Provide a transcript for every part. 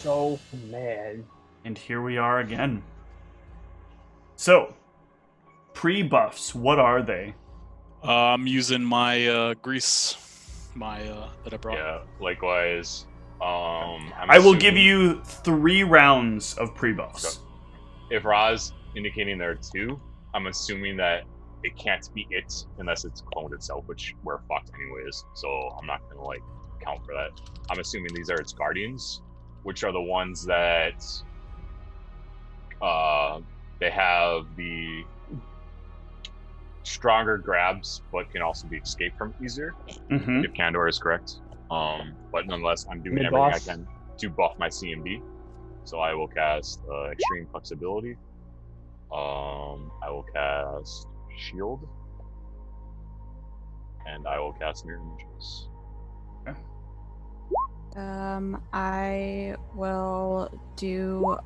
so mad. And here we are again. So, pre-buffs, what are they? I'm using my grease, that I brought. Yeah, likewise. I will give you 3 rounds of pre-buffs. If Ra's indicating there are 2, I'm assuming that it can't be it unless it's cloned itself, which we're fucked anyways. So I'm not gonna count for that. I'm assuming these are its guardians, which are the ones that they have the stronger grabs, but can also be escaped from easier. Mm-hmm. If Candor is correct. But nonetheless, I'm doing Mid-boss. everything I can to buff my CMB. So I will cast Extreme Flexibility. I will cast Shield. And I will cast Mirror Images. Okay. I will do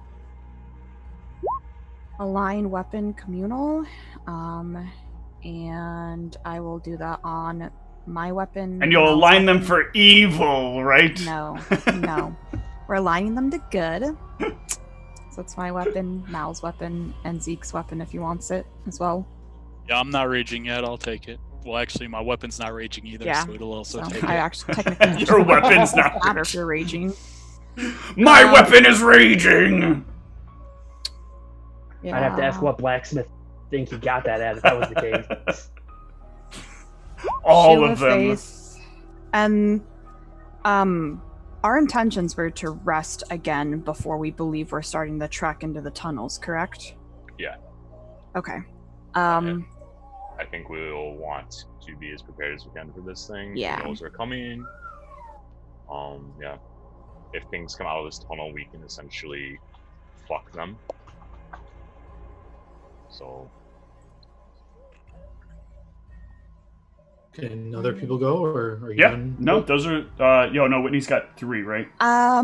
Align Weapon Communal. And I will do that on my weapon. And you'll align them for evil, right? No. We're aligning them to good. So it's my weapon, Mal's weapon, and Zeke's weapon if he wants it as well. Yeah, I'm not raging yet. I'll take it. Well, actually, my weapon's not raging either, Yeah. so it'll also So take I it. actually technically Your weapon's not doesn't matter if you're raging. My weapon is raging! Yeah. I'd have to ask what blacksmith think he got that at if that was the case. All Shield of them. Faith. And our intentions were to rest again before we believe we're starting the trek into the tunnels, correct? Yeah. Okay. I think we'll want to be as prepared as we can for this thing. Yeah. Who knows we're coming. Yeah. If things come out of this tunnel, we can essentially fuck them. So. Can other people go, or are you Yeah, done? no, those are, no, Whitney's got 3, right? I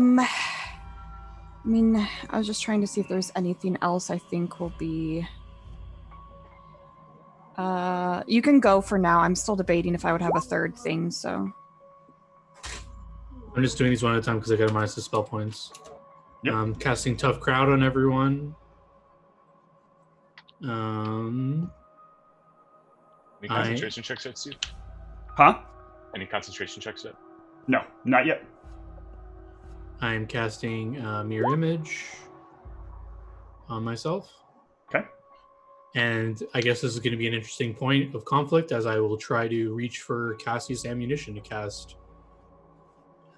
mean, I was just trying to see if there's anything else I think will be... you can go for now. I'm still debating if I would have a third thing, so... I'm just doing these one at a time because I got to minus the spell points. Yep. Casting Tough Crowd on everyone. Any concentration checks yet, Steve? Huh? Any concentration checks yet? No, not yet. I'm casting Mirror Image on myself. Okay. And I guess this is going to be an interesting point of conflict as I will try to reach for Cassie's ammunition to cast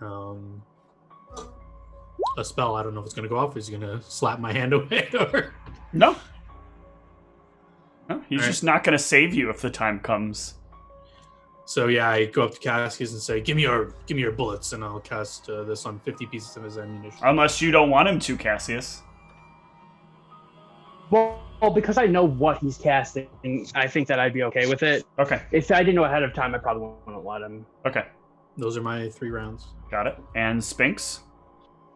a spell. I don't know if it's going to go off. Is he going to slap my hand away? Or... No. No, he's All right. just not going to save you if the time comes. So yeah, I go up to Cassius and say, "Give me your bullets," and I'll cast this on 50 pieces of his ammunition. Unless you don't want him to, Cassius. Well, because I know what he's casting, I think that I'd be okay with it. Okay, If I didn't know ahead of time, I probably wouldn't let him. okay. Those are my 3 rounds. Got it. And Spinks?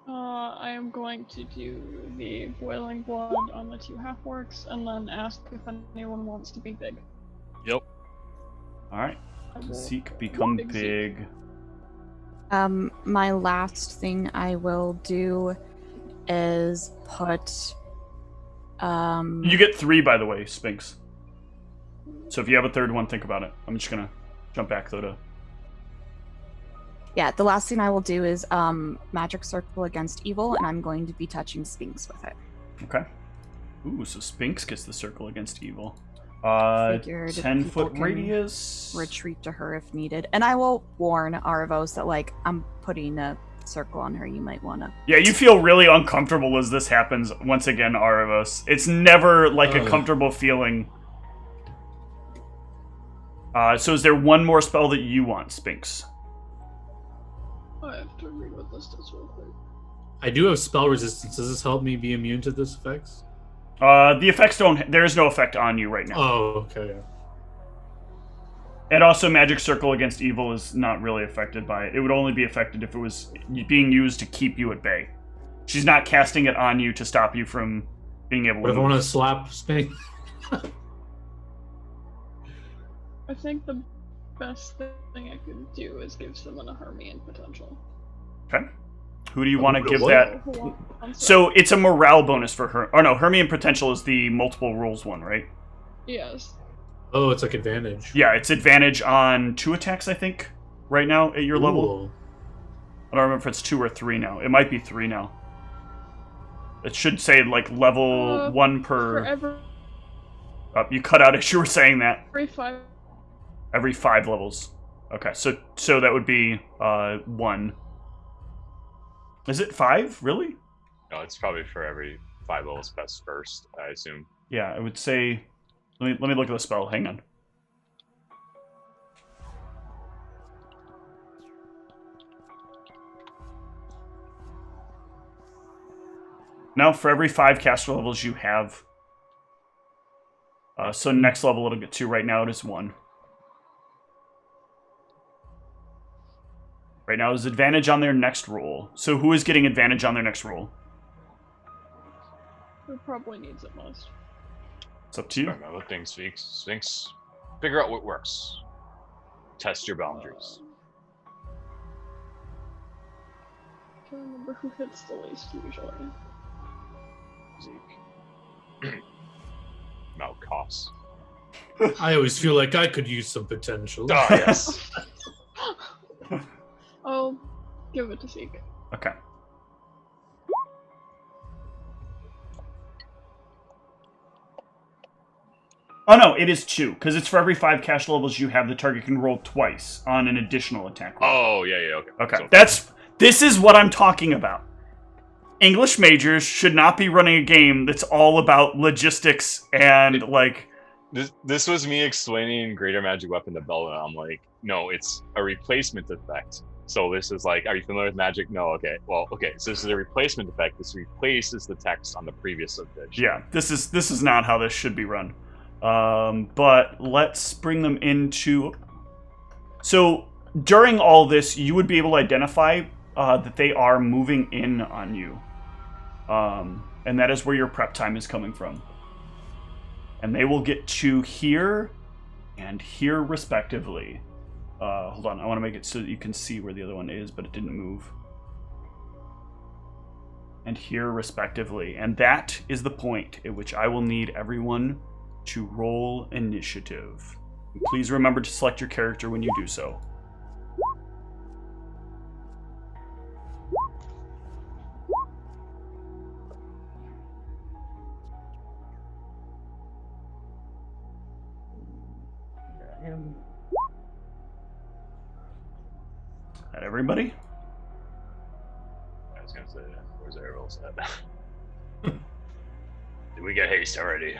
I am going to do the boiling blood on the 2 half-orcs, and then ask if anyone wants to be big. Yep. Alright. I will Zeke become Big Zeke. big. My last thing I will do is put... You get 3, by the way, Spinks. So if you have a third one, think about it. I'm just gonna jump back, though, to... Yeah, the last thing I will do is Magic Circle against Evil, and I'm going to be touching Sphinx with it. Okay. Ooh, so Spinks gets the circle against evil. Figured 10-foot people can radius. Retreat to her if needed. And I will warn Arvos that, like, I'm putting a circle on her. You might want to... Yeah, you feel really uncomfortable as this happens once again, Aravos. It's never like a comfortable feeling. So is there one more spell that you want, Spinks? I have to read what this does real quick. I do have spell resistance. Does this help me be immune to this effects? The effects don't... There is no effect on you right now. Oh, okay. Yeah. And also Magic Circle against evil is not really affected by it. It would only be affected if it was being used to keep you at bay. She's not casting it on you to stop you from being able What to if I move. want to slap Sphinx? I think the best thing I could do is give someone a Hermian potential. Okay. Who do you want to give what? that? Hold on, I'm sorry. So it's a morale bonus for her. Oh no, Hermione Potential is the multiple rules one, right? Yes. Oh, it's like advantage. Yeah, it's advantage on 2 attacks, I think, right now at your level. Ooh. I don't remember if it's 2 or 3 now. It might be 3 now. It should say like level 1 per. For You cut out as you were saying that. every 5. Every 5 levels. Okay, so that would be 1. Is it 5? Really? No, it's probably for every 5 levels past first, I assume. Yeah, I would say. Let me look at the spell. Hang on. Now, for every 5 caster levels you have. So next level it'll get 2. Right now it is 1. Right now is advantage on their next roll. So who is getting advantage on their next roll? Who probably needs it most. It's up to you. Remember things, Sphinx. Figure out what works. Test your boundaries. I can't remember who hits the least usually. Zeke. Malcoss. I always feel like I could use some potential. Oh, yes. I'll give it to Zeke. Okay. Oh no, it is 2, because it's for every 5 caster levels you have, the target can roll twice on an additional attack roll. Oh, yeah, okay. Okay, So, this is what I'm talking about. English majors should not be running a game that's all about logistics and, like... This was me explaining Greater Magic Weapon to Bella. I'm like, no, it's a replacement effect. So this is like, are you familiar with magic? No, okay. Well, okay, so this is a replacement effect. This replaces the text on the previous edition. Yeah, this is not how this should be run. But let's bring them into... So, during all this, you would be able to identify that they are moving in on you. And that is where your prep time is coming from. And they will get to here and here respectively. Hold on, I want to make it so that you can see where the other one is, but it didn't move. And here respectively. And that is the point at which I will need everyone to roll initiative. And please remember to select your character when you do so. That everybody? I was gonna say, where's Errol's at? Did we get haste already?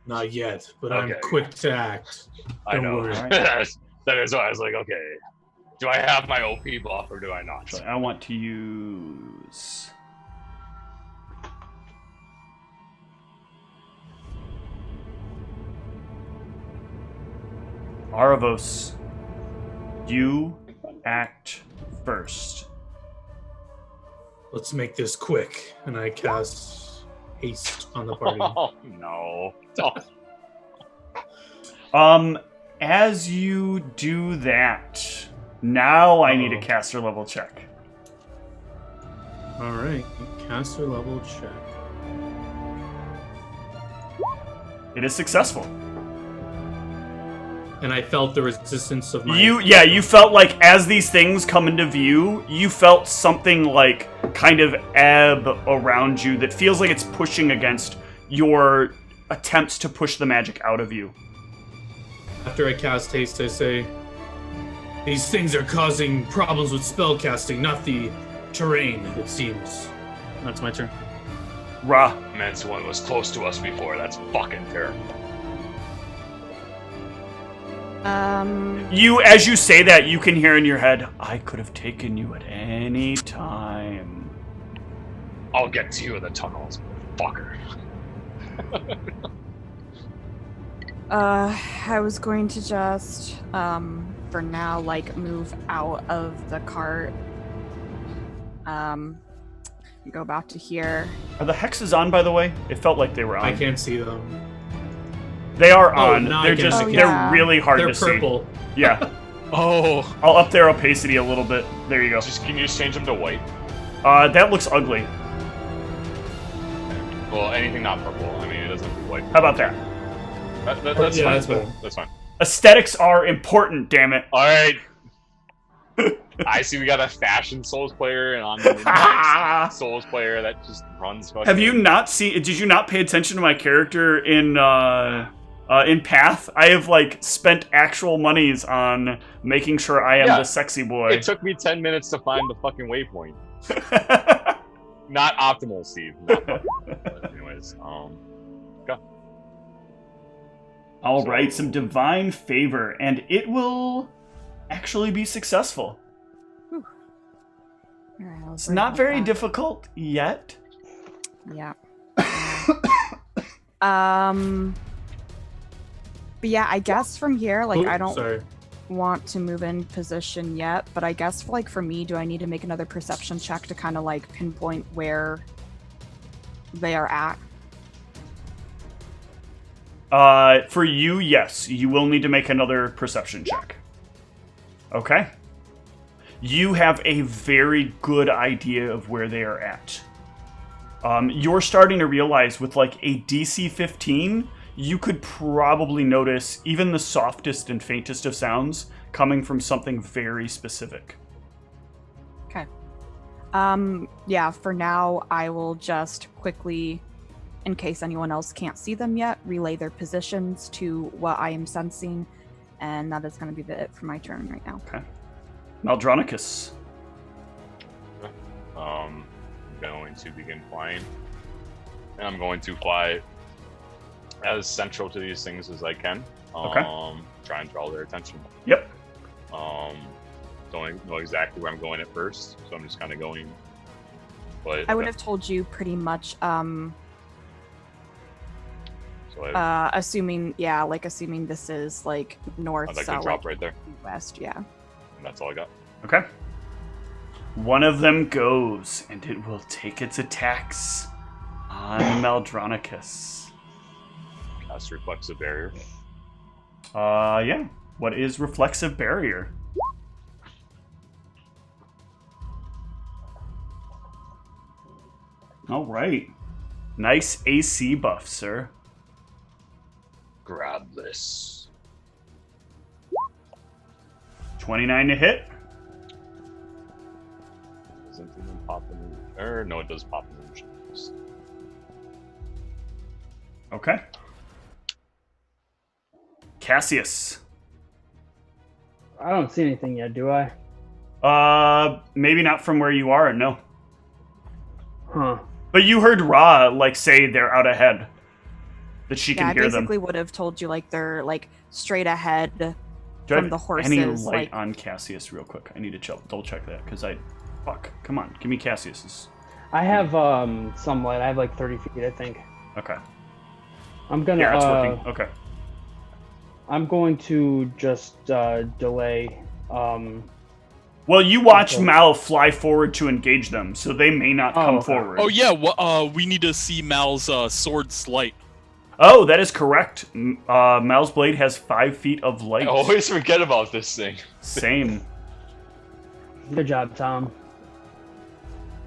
Not yet, but Okay. I'm quick to act. I Don't know. worry. That is why I was like, okay. Do I have my OP buff or do I not? So I want to use... Aravos, you act first. Let's make this quick. And I cast haste on the party. Oh, no. As you do that, now I need a Uh-oh. caster level check. All right, caster level check. It is successful. And I felt the resistance of my... You felt like as these things come into view, you felt something like kind of ebb around you that feels like it's pushing against your attempts to push the magic out of you. After I cast haste, I say, these things are causing problems with spellcasting, not the terrain, it seems. That's my turn. Ra. Man's one was close to us before. That's fucking terrible. You, as you say that, you can hear in your head, I could have taken you at any time. I'll get to you in the tunnels, fucker. I was going to just, for now, like, move out of the cart. Go back to here. Are the hexes on, by the way? It felt like they were on. I can't see them. They are Oh, on. now I They're can just, see. they're really hard They're to purple. see. Yeah. Oh, I'll up their opacity a little bit. There you go. Can you just change them to white? That looks ugly. Well, anything not purple. I mean, it doesn't have to be white. How about that? That's Yeah, fine. that's fine. That's fine. Aesthetics are important, damn it. All right. I see we got a fashion Souls player and on the Souls player that just runs. Have you not seen? Did you not pay attention to my character in Path? I have like spent actual monies on making sure I am the sexy boy. It took me 10 minutes to find the fucking waypoint. Not optimal, Steve. Not optimal. But anyways, go. All right, some divine favor, and it will actually be successful. All right, It's not very difficult yet. Yeah. But yeah, I guess from here, like, I don't want to move in position yet, but I guess like for me, do I need to make another perception check to kind of like pinpoint where they are at? For you, yes. You will need to make another perception check. Okay? You have a very good idea of where they are at. You're starting to realize with like a DC 15, you could probably notice even the softest and faintest of sounds coming from something very specific. Okay. Yeah, for now, I will just quickly, in case anyone else can't see them yet, relay their positions to what I am sensing, and that is going to be it for my turn right now. Okay. Maldronicus. I'm going to begin flying. And I'm going to fly as central to these things as I can. Okay. Try and draw their attention. Yep. Don't know exactly where I'm going at first, so I'm just kind of going. But I would have told you pretty much, assuming this is like north, I'd like south, to drop right there. west, yeah. And that's all I got. Okay. One of them goes, and it will take its attacks on Maldronicus. Cast Reflexive Barrier. Yeah. What is Reflexive Barrier? All right. Nice AC buff, sir. Grab this. 29 to hit. Doesn't even pop in. Or no, it does pop in. Okay. Cassius. I don't see anything yet, do I? Maybe not from where you are, no. Huh. But you heard Ra, like, say they're out ahead. That she can I hear them. basically would have told you, like, they're, like, straight ahead Do I from have the horses. any light like... on Cassius real quick? I need to double check that, because Fuck, come on, give me Cassius's. I have some light. I have like 30 feet, I think. Okay. I'm gonna. Yeah, it's working. Okay. I'm going to just delay. Well, you watch Mal fly forward to engage them, so they may not come forward. Oh yeah, we need to see Mal's sword's light. Oh, that is correct. Mal's blade has 5 feet of light. I always forget about this thing. Same. Good job, Tom.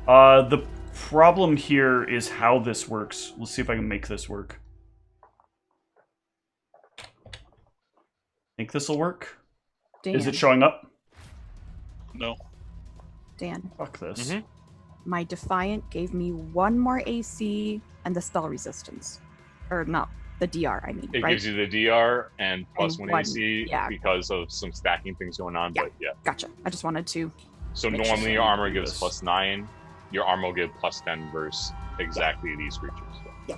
The problem here is how this works. Let's see if I can make this work. Think this will work? Dan. Is it showing up? No. Dan. Fuck this. Mm-hmm. My Defiant gave me 1 more AC and the spell resistance. Or not, the DR, I mean, It right? gives you the DR and plus And 1 AC because of some stacking things going on, but yeah. Gotcha. I just wanted to... So Make normally your armor gives this. plus 9. Your armor will give plus 10 versus exactly these creatures. Yeah.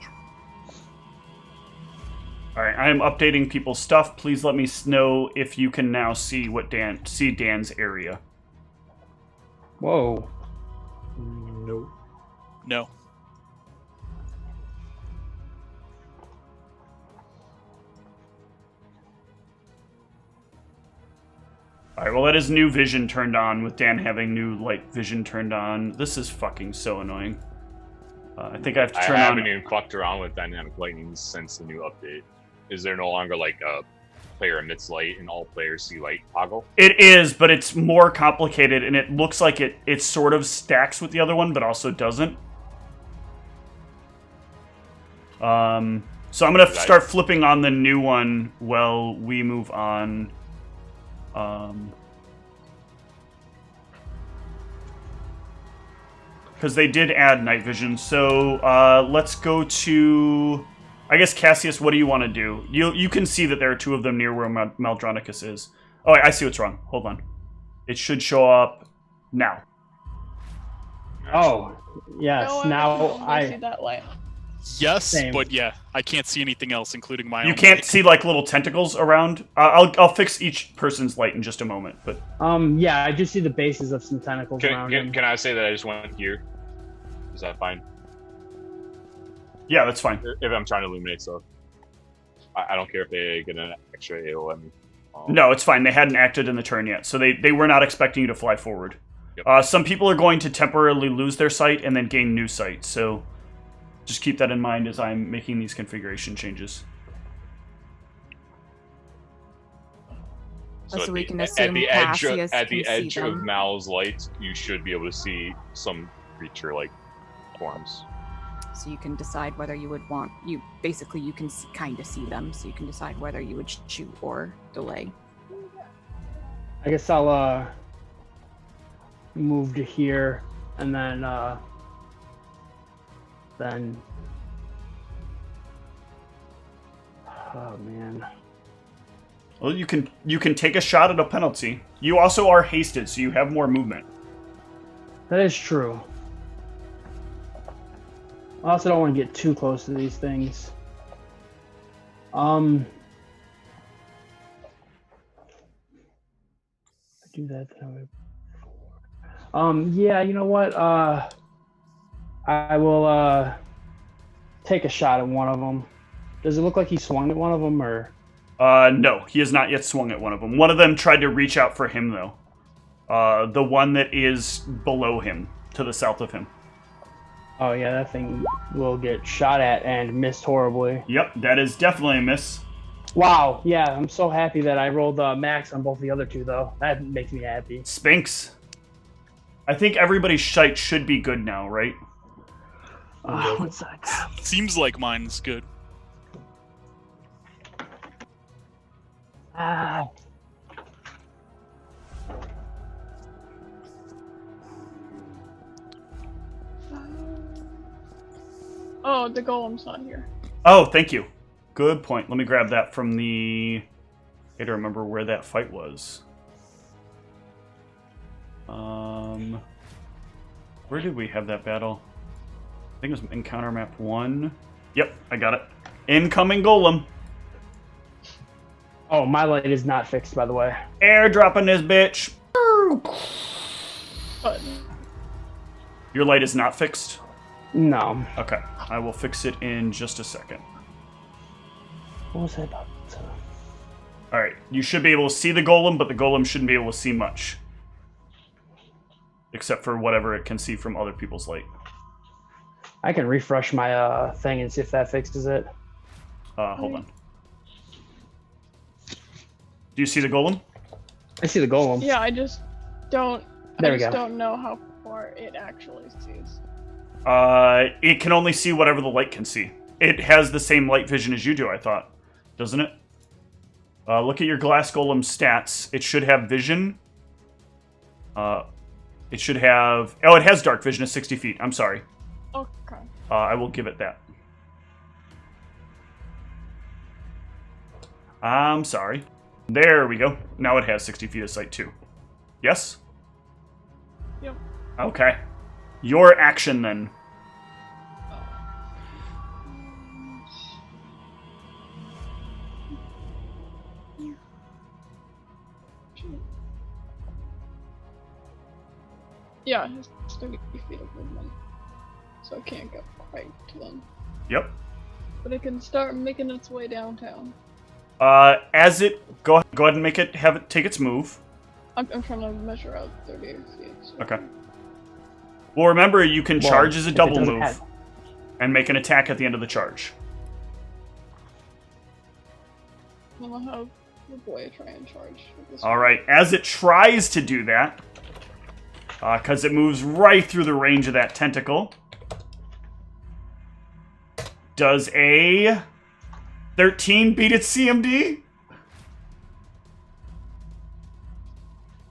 Alright, I am updating people's stuff. Please let me know if you can now see Dan's area. Whoa. Nope. No. Alright, well that is new vision turned on with Dan having new light vision turned on. This is fucking so annoying. I think I have to turn I on... haven't even fucked around with dynamic lightning since the new update. Is there no longer like a player emits light and all players see light toggle? It is, but it's more complicated, and it looks like it sort of stacks with the other one, but also doesn't. So I'm going to start flipping on the new one while we move on. Because they did add night vision. So let's go to... I guess, Cassius, what do you want to do? You can see that there are two of them near where Maldronicus is. Oh, I see what's wrong. Hold on. It should show up now. Oh, yes. No, Now I see that light. Yes, Same. but yeah, I can't see anything else, including my You own can't light. see like little tentacles around. I'll fix each person's light in just a moment. But yeah, I just see the bases of some tentacles around him. Can I say that I just went here? Is that fine? yeah, that's fine. If I'm trying to illuminate stuff. I don't care if they get an extra AO at me. No, it's fine. They hadn't acted in the turn yet, so they were not expecting you to fly forward. Yep. Some people are going to temporarily lose their sight and then gain new sight, so just keep that in mind as I'm making these configuration changes. So we can at assume the edge, Cassius at the can see edge of them. Mal's light, you should be able to see some creature-like forms. So you can decide whether you would want you can kind of see them, so you can decide whether you would shoot or delay. I guess I'll move to here, and then oh man. Well, you can take a shot at a penalty. You also are hasted, so you have more movement. That is true. I also don't want to get too close to these things. I do that. Then I would... Yeah, you know what? I will take a shot at one of them. Does it look like he swung at one of them, or? No, he has not yet swung at one of them. One of them tried to reach out for him, though. The one that is below him, to the south of him. Oh yeah, that thing will get shot at and missed horribly. Yep, that is definitely a miss. Wow, yeah, I'm so happy that I rolled max on both the other two, though. That makes me happy. Spinks. I think everybody's sight should be good now, right? One sec. Seems like mine's good. Ah. Oh, the golem's not here. Oh, thank you. Good point. Let me grab that from the... I don't remember where that fight was. Where did we have that battle? I think it was Encounter Map 1. Yep, I got it. Incoming Golem. Oh, my light is not fixed, by the way. Airdropping this bitch. But Your light is not fixed? No. Okay, I will fix it in just a second. What was I about to... Alright, you should be able to see the golem, but the golem shouldn't be able to see much. Except for whatever it can see from other people's light. I can refresh my thing and see if that fixes it. Hold on. Do you see the golem? I see the golem. yeah, I just don't. There I we just go. don't know how far it actually sees. It can only see whatever the light can see. It has the same light vision as you do, I thought. Doesn't it? Look at your glass golem stats. It should have vision. It should have... Oh, it has dark vision at 60 feet. I'm sorry. Okay. I will give it that. I'm sorry. There we go. Now it has 60 feet of sight, too. Yes? Yep. Okay. Your action, then. Yeah, it has 30 feet of movement, so I can't get quite to them. Yep. But it can start making its way downtown. As it... Go ahead and make it... Have it take its move. I'm trying to measure out 30 feet. So. Okay. Well, remember, you can Well, charge as a if it double doesn't move have- and make an attack at the end of the charge. Well, I have your boy try and charge with this. All right, as it tries to do that, because it moves right through the range of that tentacle, does a 13 beat its CMD?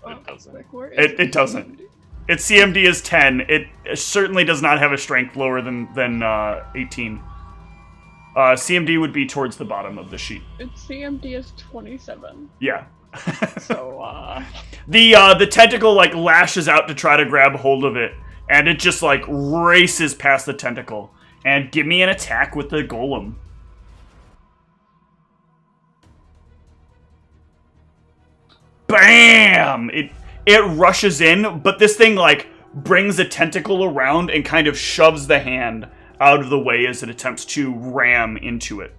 It doesn't. It doesn't. Its CMD is 10. It certainly does not have a strength lower than 18. CMD would be towards the bottom of the sheet. Its CMD is 27. Yeah. So, The tentacle like lashes out to try to grab hold of it, and it just like races past the tentacle. And give me an attack with the golem. Bam! It rushes in, but this thing like brings a tentacle around and kind of shoves the hand out of the way as it attempts to ram into it.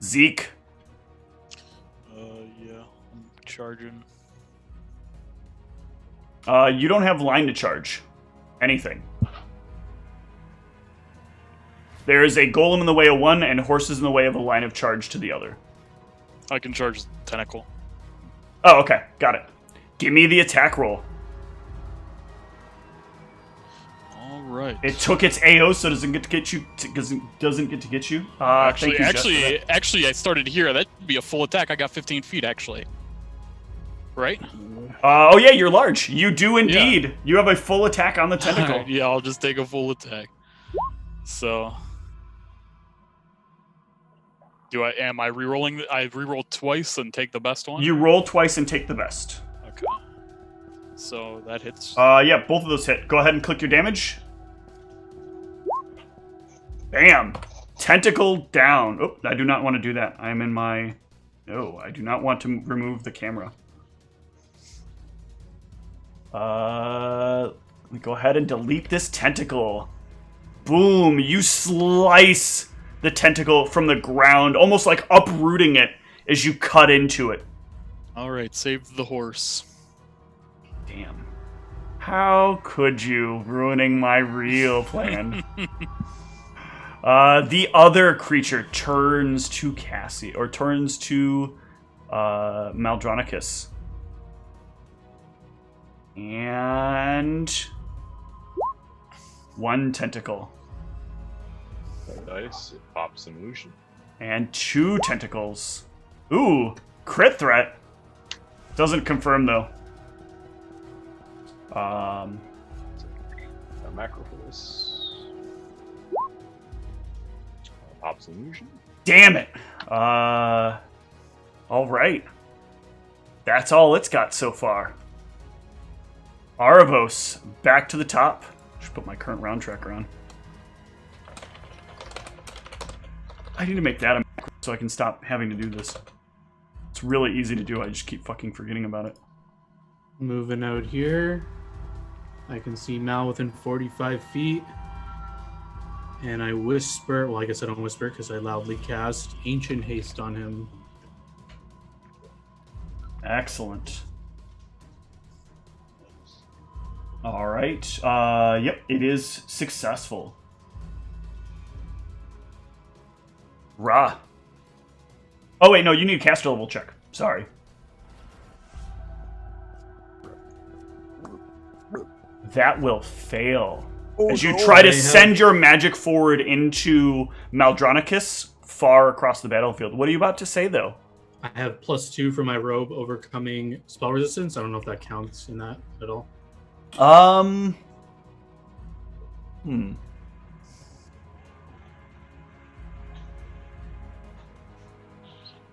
Zeke. Yeah, I'm charging. You don't have line to charge anything. There is a golem in the way of one and horses in the way of a line of charge to the other. I can charge the tentacle. Oh, okay. Got it. Give me the attack roll. All right. It took its AO, so doesn't get to get you. Doesn't get to get you. Thank you, Jess, for that. Actually, I started here. That'd be a full attack. I got 15 feet, actually. Right? Oh yeah, you're large. You do indeed. Yeah. You have a full attack on the tentacle. Yeah, I'll just take a full attack. So, am I rerolling? I reroll twice and take the best one. You roll twice and take the best. Okay. So that hits. Yeah, both of those hit. Go ahead and click your damage. Bam. Tentacle down. Oh, I do not want to do that. I am in my. No, I do not want to remove the camera. Let me go ahead and delete this tentacle. Boom! You slice the tentacle from the ground, almost like uprooting it as you cut into it. All right, save the horse. Damn. How could you, ruining my real plan? The other creature turns to Cassie, or turns to Maldronicus. And one tentacle. Dice, it pops an illusion. And two tentacles. Ooh, crit threat. Doesn't confirm though. A macro for this. Pops an illusion. Damn it. All right. That's all it's got so far. Aravos, back to the top. Should put my current round tracker on. I need to make that a macro so I can stop having to do this. It's really easy to do. I just keep fucking forgetting about it. Moving out here. I can see Mal within 45 feet. And I whisper, well, I guess I don't whisper because I loudly cast Ancient Haste on him. Excellent. All right. Yep, it is successful. Ra. Oh, wait, no, you need a caster level check. Sorry. That will fail. As you try to send your magic forward into Maldronicus far across the battlefield. What are you about to say, though? I have +2 for my robe overcoming spell resistance. I don't know if that counts in that at all.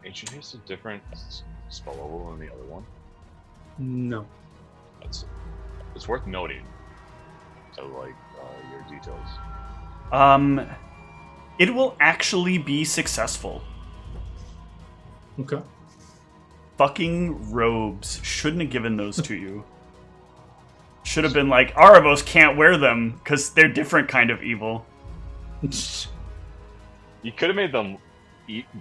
Ancient Haste is a different spell level than the other one? No. It's worth noting. So, like, your details. It will actually be successful. Okay. Fucking robes. Shouldn't have given those to you. Should have been like, Aravos can't wear them, because they're different kind of evil. You could have made them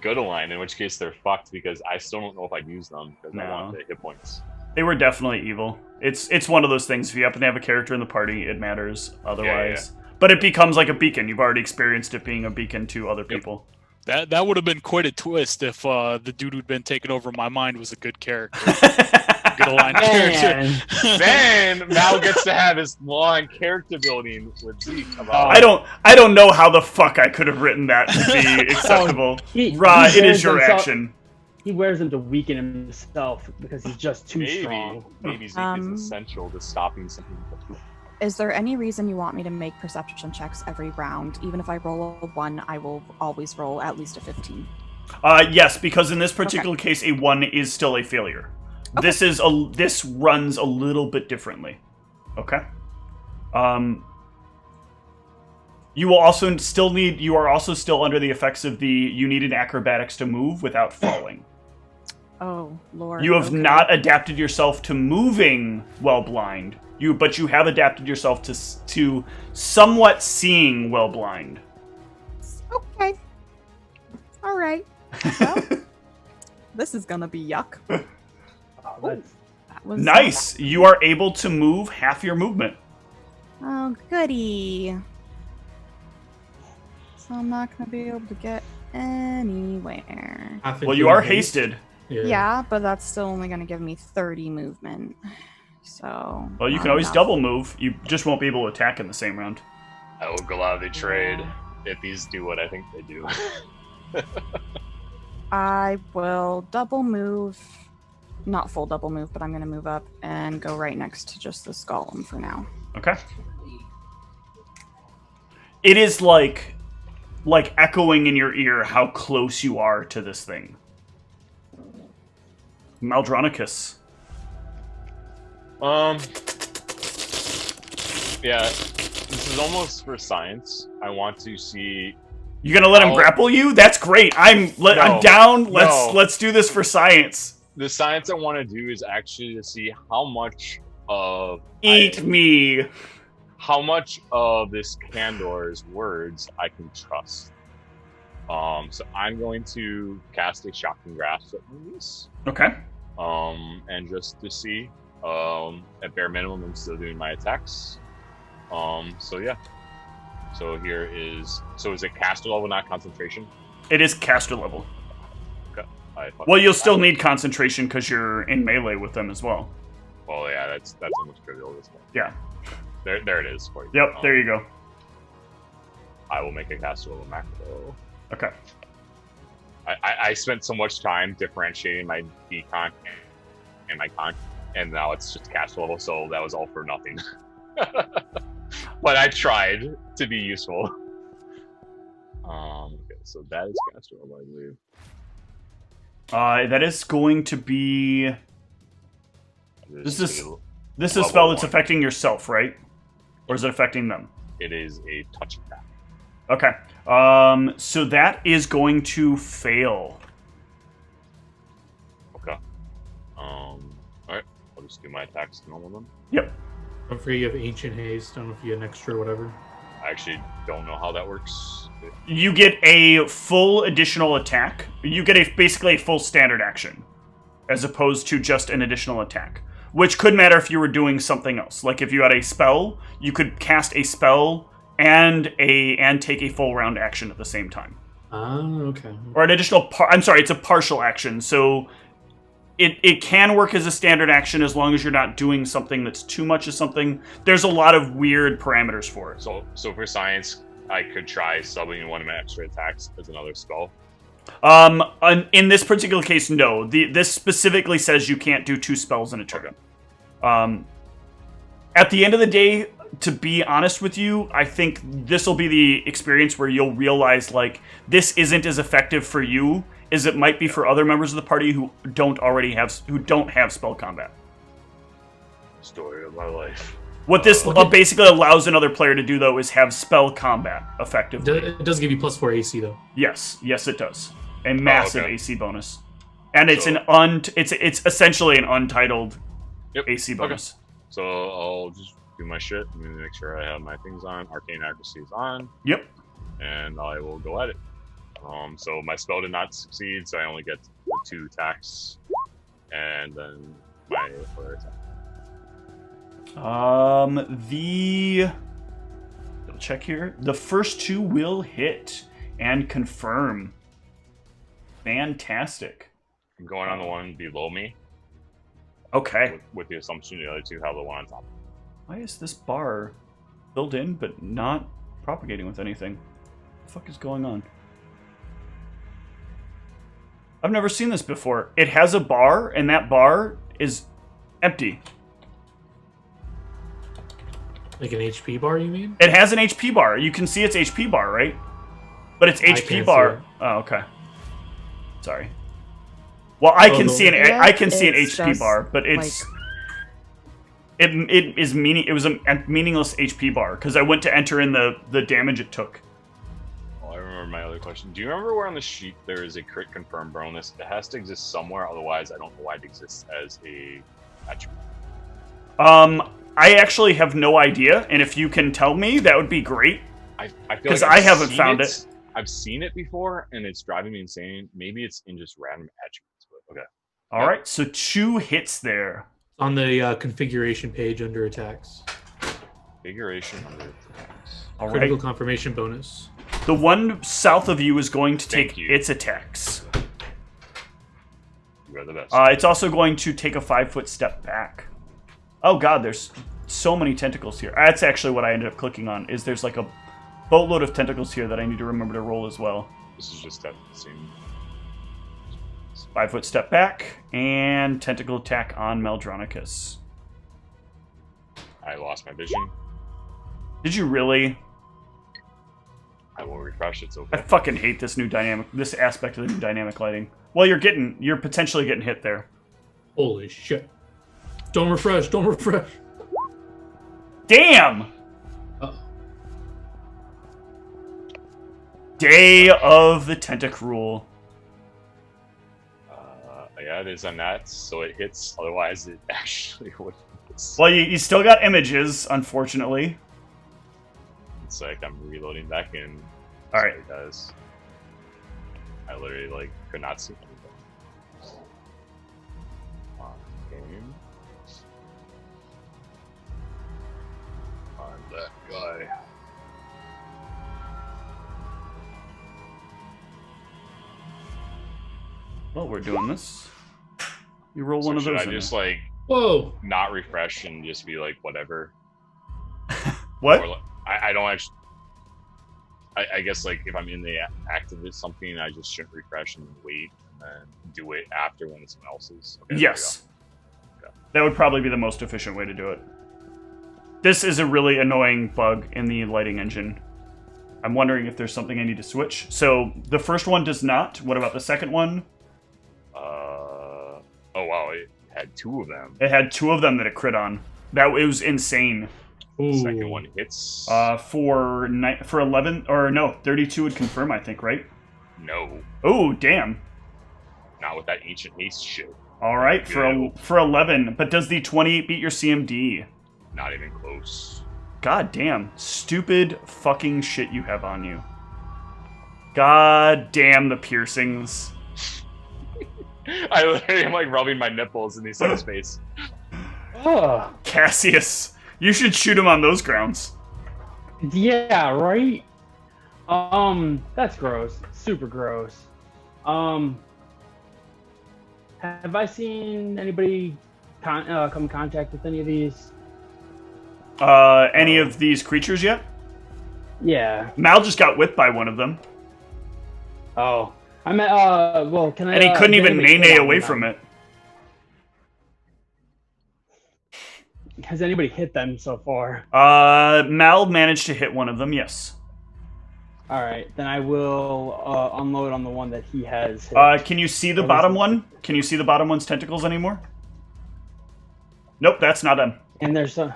good align, in which case they're fucked, because I still don't know if I'd use them, because I want the hit points. They were definitely evil. It's one of those things, if you happen to have a character in the party, it matters otherwise. Yeah. But it becomes like a beacon. You've already experienced it being a beacon to other people. That would have been quite a twist if the dude who'd been taking over my mind was a good character. Good aligned character. Then Mal gets to have his long character building with Zeke. I don't know how the fuck I could have written that to be acceptable. Ra, it is your action. He wears them to weaken himself because he's just too strong. Maybe Zeke is essential to stopping something. Is there any reason you want me to make perception checks every round? Even if I roll a 1, I will always roll at least a 15. Yes, because in this particular case, a 1 is still a failure. Okay. This runs a little bit differently. Okay. You will also still need. You are also still under the effects of you need an acrobatics to move without falling. Oh Lord. You have not adapted yourself to moving while blind. But you have adapted yourself to somewhat seeing while blind. Okay. All right. Well, this is gonna be yuck. That was Nice. You are able to move half your movement. Oh, goody. So I'm not gonna be able to get anywhere. Well, you are hasted. Yeah, but that's still only gonna give me 30 movement. So. Well, you can always double move. You just won't be able to attack in the same round. I will gladly trade if these do what I think they do. I will double move. Not full double move, but I'm going to move up and go right next to just this golem for now. Okay. It is like echoing in your ear how close you are to this thing. Maldronicus. Yeah, this is almost for science. I want to see. You gonna let him grapple you? That's great. I'm down. Let's do this for science. The science I want to do is actually to see how much of how much of this Kandor's words I can trust. So I'm going to cast a shocking grasp at this. Okay. And just to see. At bare minimum, I'm still doing my attacks. So yeah. So here is. So is it caster level, not concentration? It is caster level. Okay. Well, you'll still need concentration because you're in melee with them as well. Well, yeah, that's almost trivial at this point. Yeah. There it is for you. Yep. There you go. I will make a caster level macro. Okay. I spent so much time differentiating my decon and my con. And now it's just caster level, so that was all for nothing. But I tried to be useful. Okay, so that is caster level, I believe. That is going to be. This is a spell that's affecting yourself, right? Or is it affecting them? It is a touch attack. Okay. So that is going to fail. Okay. Alright. I'll just do my attacks normal then. Yep. Don't forget you have Ancient Haste. I don't know if you get an extra or whatever. I actually don't know how that works. You get a full additional attack. You get basically a full standard action, as opposed to just an additional attack. Which could matter if you were doing something else. Like if you had a spell, you could cast a spell and take a full round action at the same time. Okay. Or an additional I'm sorry, it's a partial action. So it can work as a standard action as long as you're not doing something that's too much of something. There's a lot of weird parameters for it. So for science, I could try subbing one of my extra attacks as another spell. In this particular case, no. This specifically says you can't do 2 spells in a turn. Okay. At the end of the day, to be honest with you, I think this will be the experience where you'll realize, like, this isn't as effective for you as it might be for other members of the party who don't have spell combat. Story of my life. What this basically allows another player to do, though, is have spell combat effectively. It does give you +4 AC, though. Yes, it does. A massive AC bonus, and it's it's essentially an untitled AC bonus. Okay. So I'll just do my shit. I'm gonna make sure I have my things on. Arcane accuracy is on. Yep. And I will go at it. So my spell did not succeed, so I only get 2 attacks, and then my other attack. Check here. The first 2 will hit and confirm. Fantastic. I'm going on the one below me Okay. with the assumption the other two have the one on top. Why is this bar filled in but not propagating with anything? What the fuck is going on? I've never seen this before. It has a bar, and that bar is empty. Like an HP bar, you mean? It has an HP bar. You can see its HP bar, right? But it's HP can't bar. see it. Oh, okay. Sorry. Well, I can see an Yeah, I can see an it's HP just, bar, but it's it is meaning it was a meaningless HP bar because I went to enter in the damage it took. Oh, I remember my other question. Do you remember where on the sheet there is a crit confirmed bonus? It has to exist somewhere, otherwise I don't know why it exists as a attribute. I actually have no idea, and if you can tell me, that would be great. I feel 'Cause like I I've haven't seen found it. I've seen it before, and it's driving me insane. Maybe it's in just random attributes, but okay. All right, so 2 hits there. On the configuration page under attacks. Configuration under attacks. All Critical right. confirmation bonus. The one south of you is going to Thank take you. its attacks. You are the best. It's also going to take a 5-foot step back. Oh god, there's so many tentacles here. That's actually what I ended up clicking on. Is there's like a boatload of tentacles here that I need to remember to roll as well. This is just that same. 5-foot step back and tentacle attack on Meldronicus. I lost my vision. Did you really? I will refresh. It's I okay. fucking hate this new this aspect of the new dynamic lighting. Well, you're potentially getting hit there. Holy shit. Don't refresh, don't refresh. Damn! Uh-oh. Day of the Tentacruel. Yeah, it is on that, so it hits. Otherwise, it actually would. Well, you still got images, unfortunately. It's like I'm reloading back in. All so right. It does. I literally could not see anything. Game. On that guy. Well, we're doing this. You roll So one of should those. I in just there. like Whoa. not refresh and just be like whatever? What? Or, like, I don't actually. I guess like if I'm in the act of something, I just shouldn't refresh and wait and then do it after when someone else is. Okay, there we Yes. go. That would probably be the most efficient way to do it. This is a really annoying bug in the lighting engine. I'm wondering if there's something I need to switch. So the first one does not. What about the second one? Oh wow, it had 2 of them. It had 2 of them that it crit on. It was insane. Ooh. Second one hits. For 11 or no, 32 would confirm, I think, right? No, Oh, damn. not with that ancient haste shit. All right, No. for 11. But does the 28 beat your CMD? Not even close. God damn. Stupid fucking shit you have on you. God damn the piercings. I literally am like rubbing my nipples in these son's face. Oh, Cassius, you should shoot him on those grounds. yeah, right? That's gross. Super gross. Have I seen anybody come in contact with any of these? Any of these creatures yet? Yeah. Mal just got whipped by one of them, Oh. I'm at, well, can I... and he couldn't did even anybody nay hit on away them? from it. Has anybody hit them so far? Mal managed to hit one of them, yes. Alright, then I will unload on the one that he has hit. Can you see the Or bottom was it- one? Can you see the bottom one's tentacles anymore? Nope, that's not him. And there's what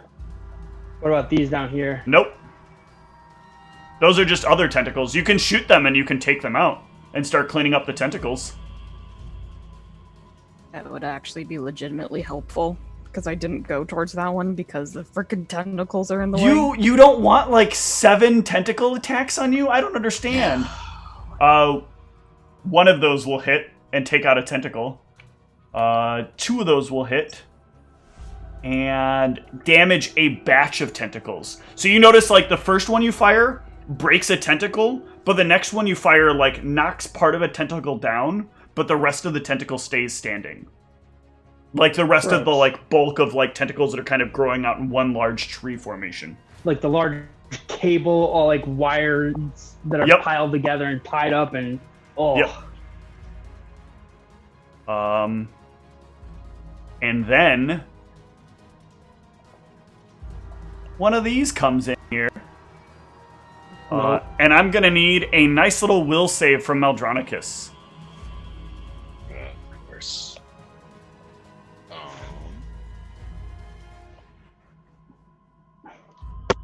about these down here? Nope. Those are just other tentacles. You can shoot them and you can take them out and start cleaning up the tentacles. That would actually be legitimately helpful because I didn't go towards that one because the freaking tentacles are in the way. You don't want like 7 tentacle attacks on you? I don't understand. One of those will hit and take out a tentacle. 2 of those will hit and damage a batch of tentacles. So you notice like the first one you fire breaks a tentacle, but the next one you fire like knocks part of a tentacle down, but the rest of the tentacle stays standing. Like the rest of the Gross. like bulk of like tentacles that are kind of growing out in one large tree formation. Like the large cable, all like wires that are Yep. piled together and tied up, and Yep. And then one of these comes in here. And I'm gonna need a nice little will save from Meldronicus. Of course.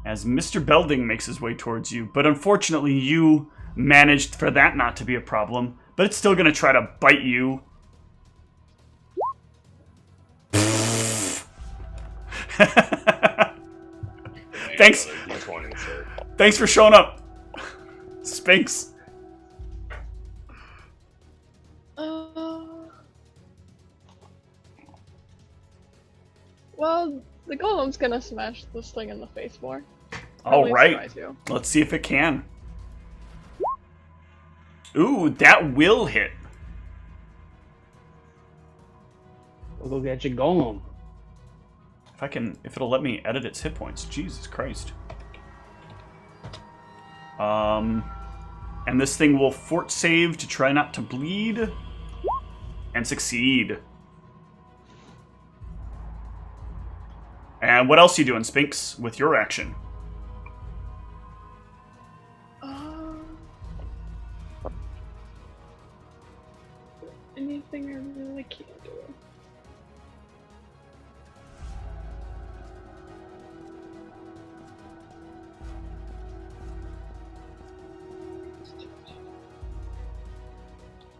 As Mr. Belding makes his way towards you, but unfortunately you managed for that not to be a problem, but it's still gonna try to bite you. Thanks. Thanks for showing up, Sphinx. Well, the golem's gonna smash this thing in the face more. All At least right, try to. let's see if it can. Ooh, that will hit. we'll go get your golem. If it'll let me edit its hit points. Jesus Christ. And this thing will fort save to try not to bleed. And succeed. And what else are you doing, Sphinx, with your action? Anything I really can't do.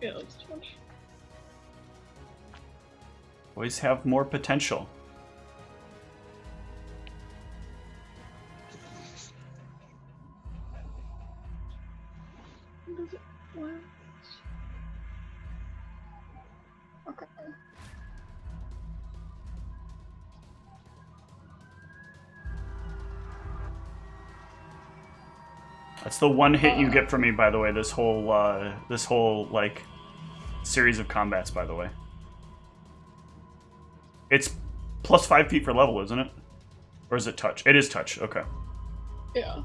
Yeah, let's touch. Boys have more potential. Does it last? Okay. That's the one hit you get from me, by the way. This whole like series of combats, by the way. It's plus 5 feet for level, isn't it? Or is it touch? It is touch. Okay. Yeah.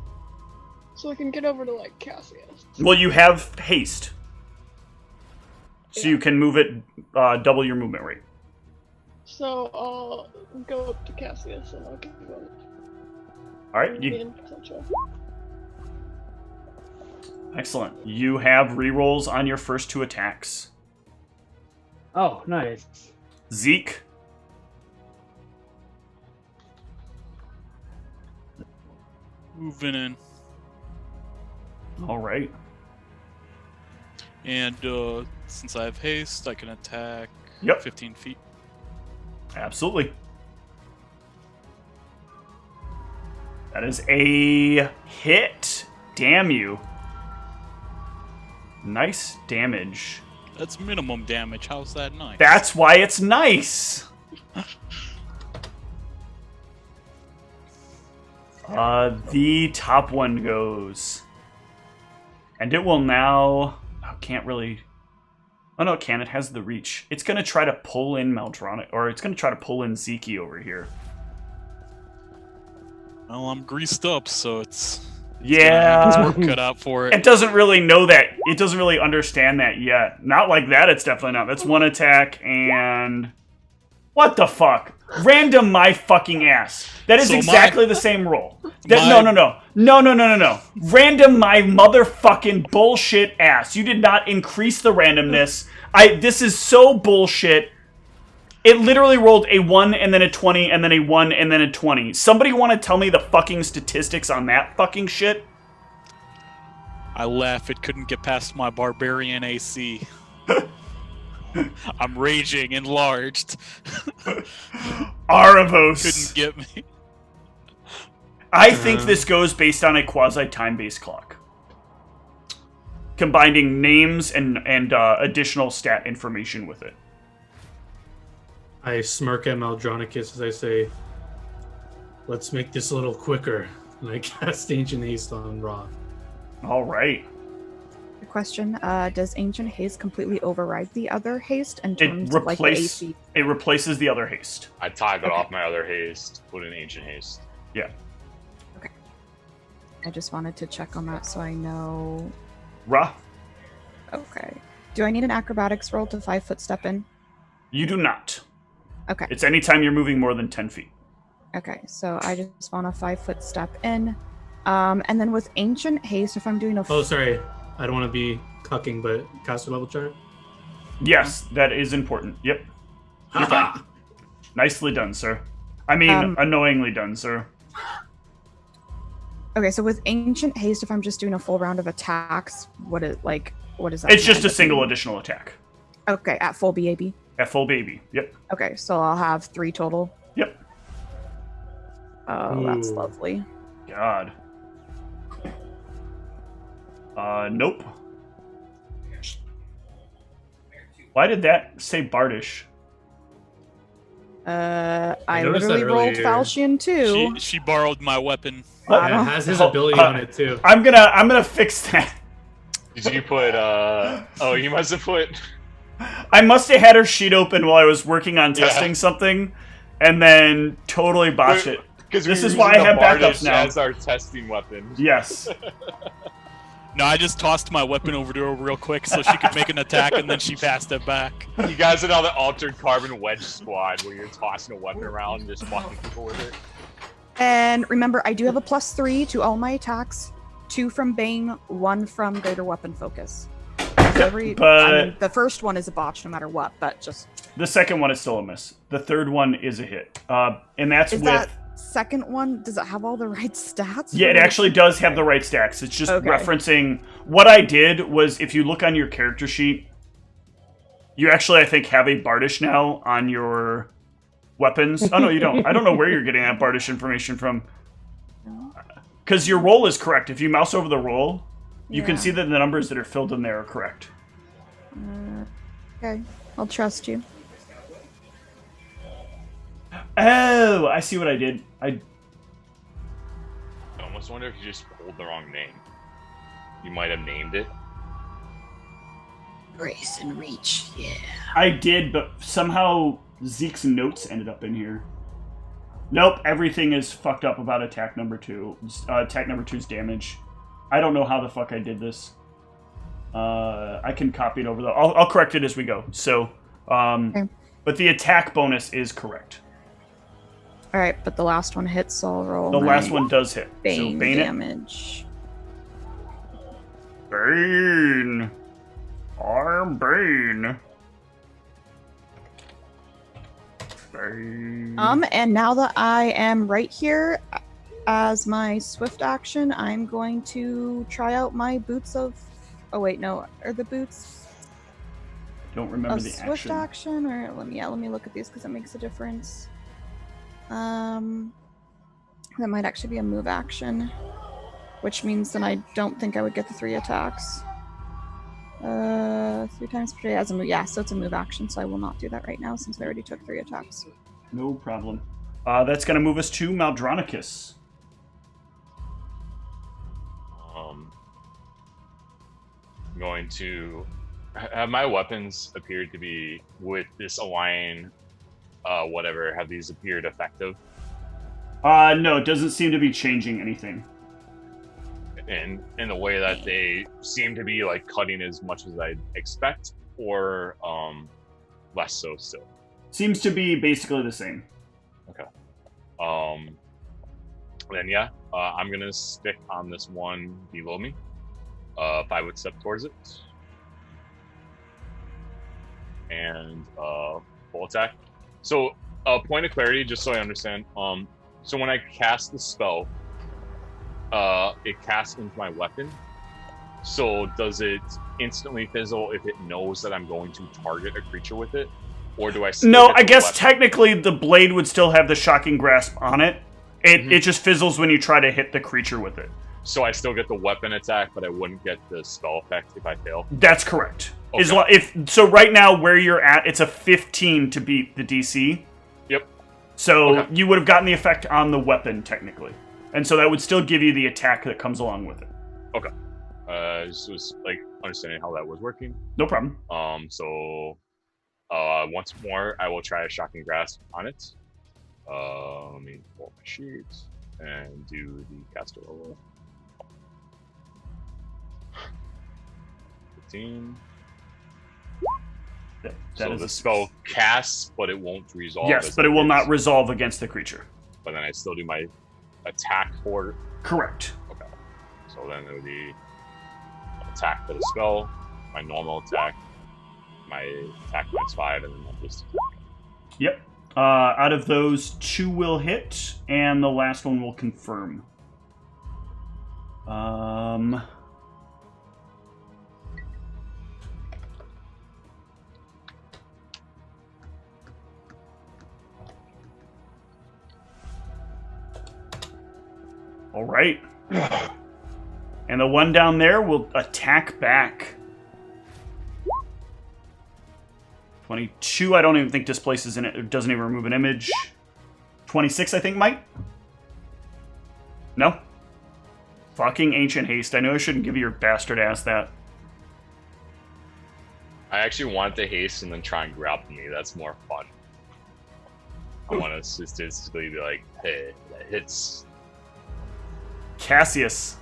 So I can get over to like Cassius. Well, you have haste, so you can move it double your movement rate. So I'll go up to Cassius and I'll give him All right. the potential. Excellent. You have rerolls on your first 2 attacks. Oh, nice. Zeke. Moving in. All right. And since I have haste, I can attack Yep. 15 feet. Absolutely. That is a hit. Damn you. Nice damage. That's minimum damage. How's that nice? That's why it's nice. The top one goes. And it will now... Oh, can't really... Oh, no, it can. It has the reach. It's going to try to pull in Meldronic, or it's going to try to pull in Zeke over here. Well, I'm greased up, so it's Yeah. work cut out for it. It doesn't really know that. It doesn't really understand that yet. Not like that, it's definitely not. That's one attack, and... What the fuck? Random my fucking ass. That is So exactly the same roll. my- No. Random my motherfucking bullshit ass. You did not increase the randomness. This is so bullshit. It literally rolled a 1 and then a 20 and then a 1 and then a 20. Somebody want to tell me the fucking statistics on that fucking shit? I laugh. It couldn't get past my barbarian AC. I'm raging, enlarged. Aravos. Couldn't get me. I think this goes based on a quasi-time-based clock. Combining names and additional stat information with it. I smirk at Meldronicus as I say, let's make this a little quicker. And I cast Ancient Haste on Ra. All right. question. Does Ancient Haste completely override the other haste in It terms of like the AC? It replaces the other haste. I toggled Okay. off my other haste, put in ancient haste. Yeah. I just wanted to check on that so I know. Ra, Okay. Do I need an acrobatics roll to 5-foot step in? you do not. Okay. It's anytime you're moving more than 10 feet. Okay, so I just want a 5-foot step in. And then with Ancient Haste, if I'm doing a... Oh, sorry. I don't want to be cucking, but caster level chart. Yes, that is important. Yep. You're fine. Nicely done, sir. I mean, annoyingly done, sir. Okay, so with Ancient Haste, if I'm just doing a full round of attacks, what is that? It's just end a up single being? additional attack. Okay, at full BAB. At full baby. Yep. Okay, so I'll have 3 total. Yep. Oh, that's Ooh. lovely. God. Nope. Why did that say Bardish? I noticed literally that rolled earlier. Falchion too. She borrowed my weapon. Yeah, it has his ability on it too. I'm gonna fix that. Did you put, oh, you must have put... I must have had her sheet open while I was working on Yeah. testing something, and then totally botched it. Because This is why I have backups now. As our testing weapon. Yes. No, I just tossed my weapon over to her real quick so she could make an attack, and then she passed it back. You guys are now the Altered Carbon Wedge Squad, where you're tossing a weapon around and just fucking people with it. And remember, I do have a +3 to all my attacks. 2 from Bane, 1 from Greater Weapon Focus. So the first one is a botch no matter what, but just... The second one is still a miss. The third one is a hit. And that's Is with... that second one, does it have all the right stats? Yeah, it actually does have the right stacks. It's just Okay. referencing... What I did was, if you look on your character sheet, you actually, I think, have a Bardish now on your weapons. Oh, no, you don't. I don't know where you're getting that Bardish information from. Because your roll is correct. If you mouse over the roll, you can Yeah. see that the numbers that are filled in there are correct. Okay, I'll trust you. Oh, I see what I did. I almost wonder if you just pulled the wrong name. You might have named it. Grace and Reach, yeah. I did, but somehow Zeke's notes ended up in here. Nope, everything is fucked up about attack number 2. Attack number 2's damage. I don't know how the fuck I did this. I can copy it over though. I'll correct it as we go. So, Okay. but the attack bonus is correct. Alright, but the last one hits, so I'll roll The my last one does hit. Bane So Bane it. damage. Bane. I'm Bane. Bane. And now that I am right here, as my swift action, I'm going to try out my boots of... Oh wait, no. Are the boots Don't remember a the swift action. action? Or let me look at these because it makes a difference. That might actually be a move action, which means that I don't think I would get the 3 attacks. 3 times per day as a move. Yeah, so it's a move action, so I will not do that right now since I already took 3 attacks. No problem. That's going to move us to Maldronicus. I'm going to have my weapons appeared to be with this align, whatever. Have these appeared effective? No, it doesn't seem to be changing anything. In the way that they seem to be like cutting as much as I'd expect, or less so still. Seems to be basically the same. Okay. Then yeah, I'm gonna stick on this one below me. 5-foot step towards it, and full attack. So, point of clarity, just so I understand. So when I cast the spell, it casts into my weapon. So does it instantly fizzle if it knows that I'm going to target a creature with it? Or do I still No, get I the guess weapon? technically the blade would still have the shocking grasp on it. It just fizzles when you try to hit the creature with it. So I still get the weapon attack, but I wouldn't get the spell effect if I fail? That's correct. Okay. So right now where you're at, it's a 15 to beat the DC. Yep. So Okay. you would have gotten the effect on the weapon technically. And so that would still give you the attack that comes along with it. This was like, understanding how that was working. No problem. So once more, I will try a shocking grasp on it. Let me pull up my sheet and do the caster roll. 15. That So is the spell casts, but it won't resolve. Yes, as but it will hits. not resolve against the creature. But then I still do my attack for. Correct. Okay. So then it would be attack for the spell, my normal attack, my attack -5, and then my boost attack. Yep. Out of those, 2 will hit, and the last one will confirm. All right. And the one down there will attack back. 22, I don't even think displaces in it. It doesn't even remove an image. 26, I think, might? No? Fucking Ancient Haste. I know I shouldn't give your bastard ass that. I actually want to haste and then try and grab me. That's more fun. I want to statistically be like, hey, that hits. Cassius.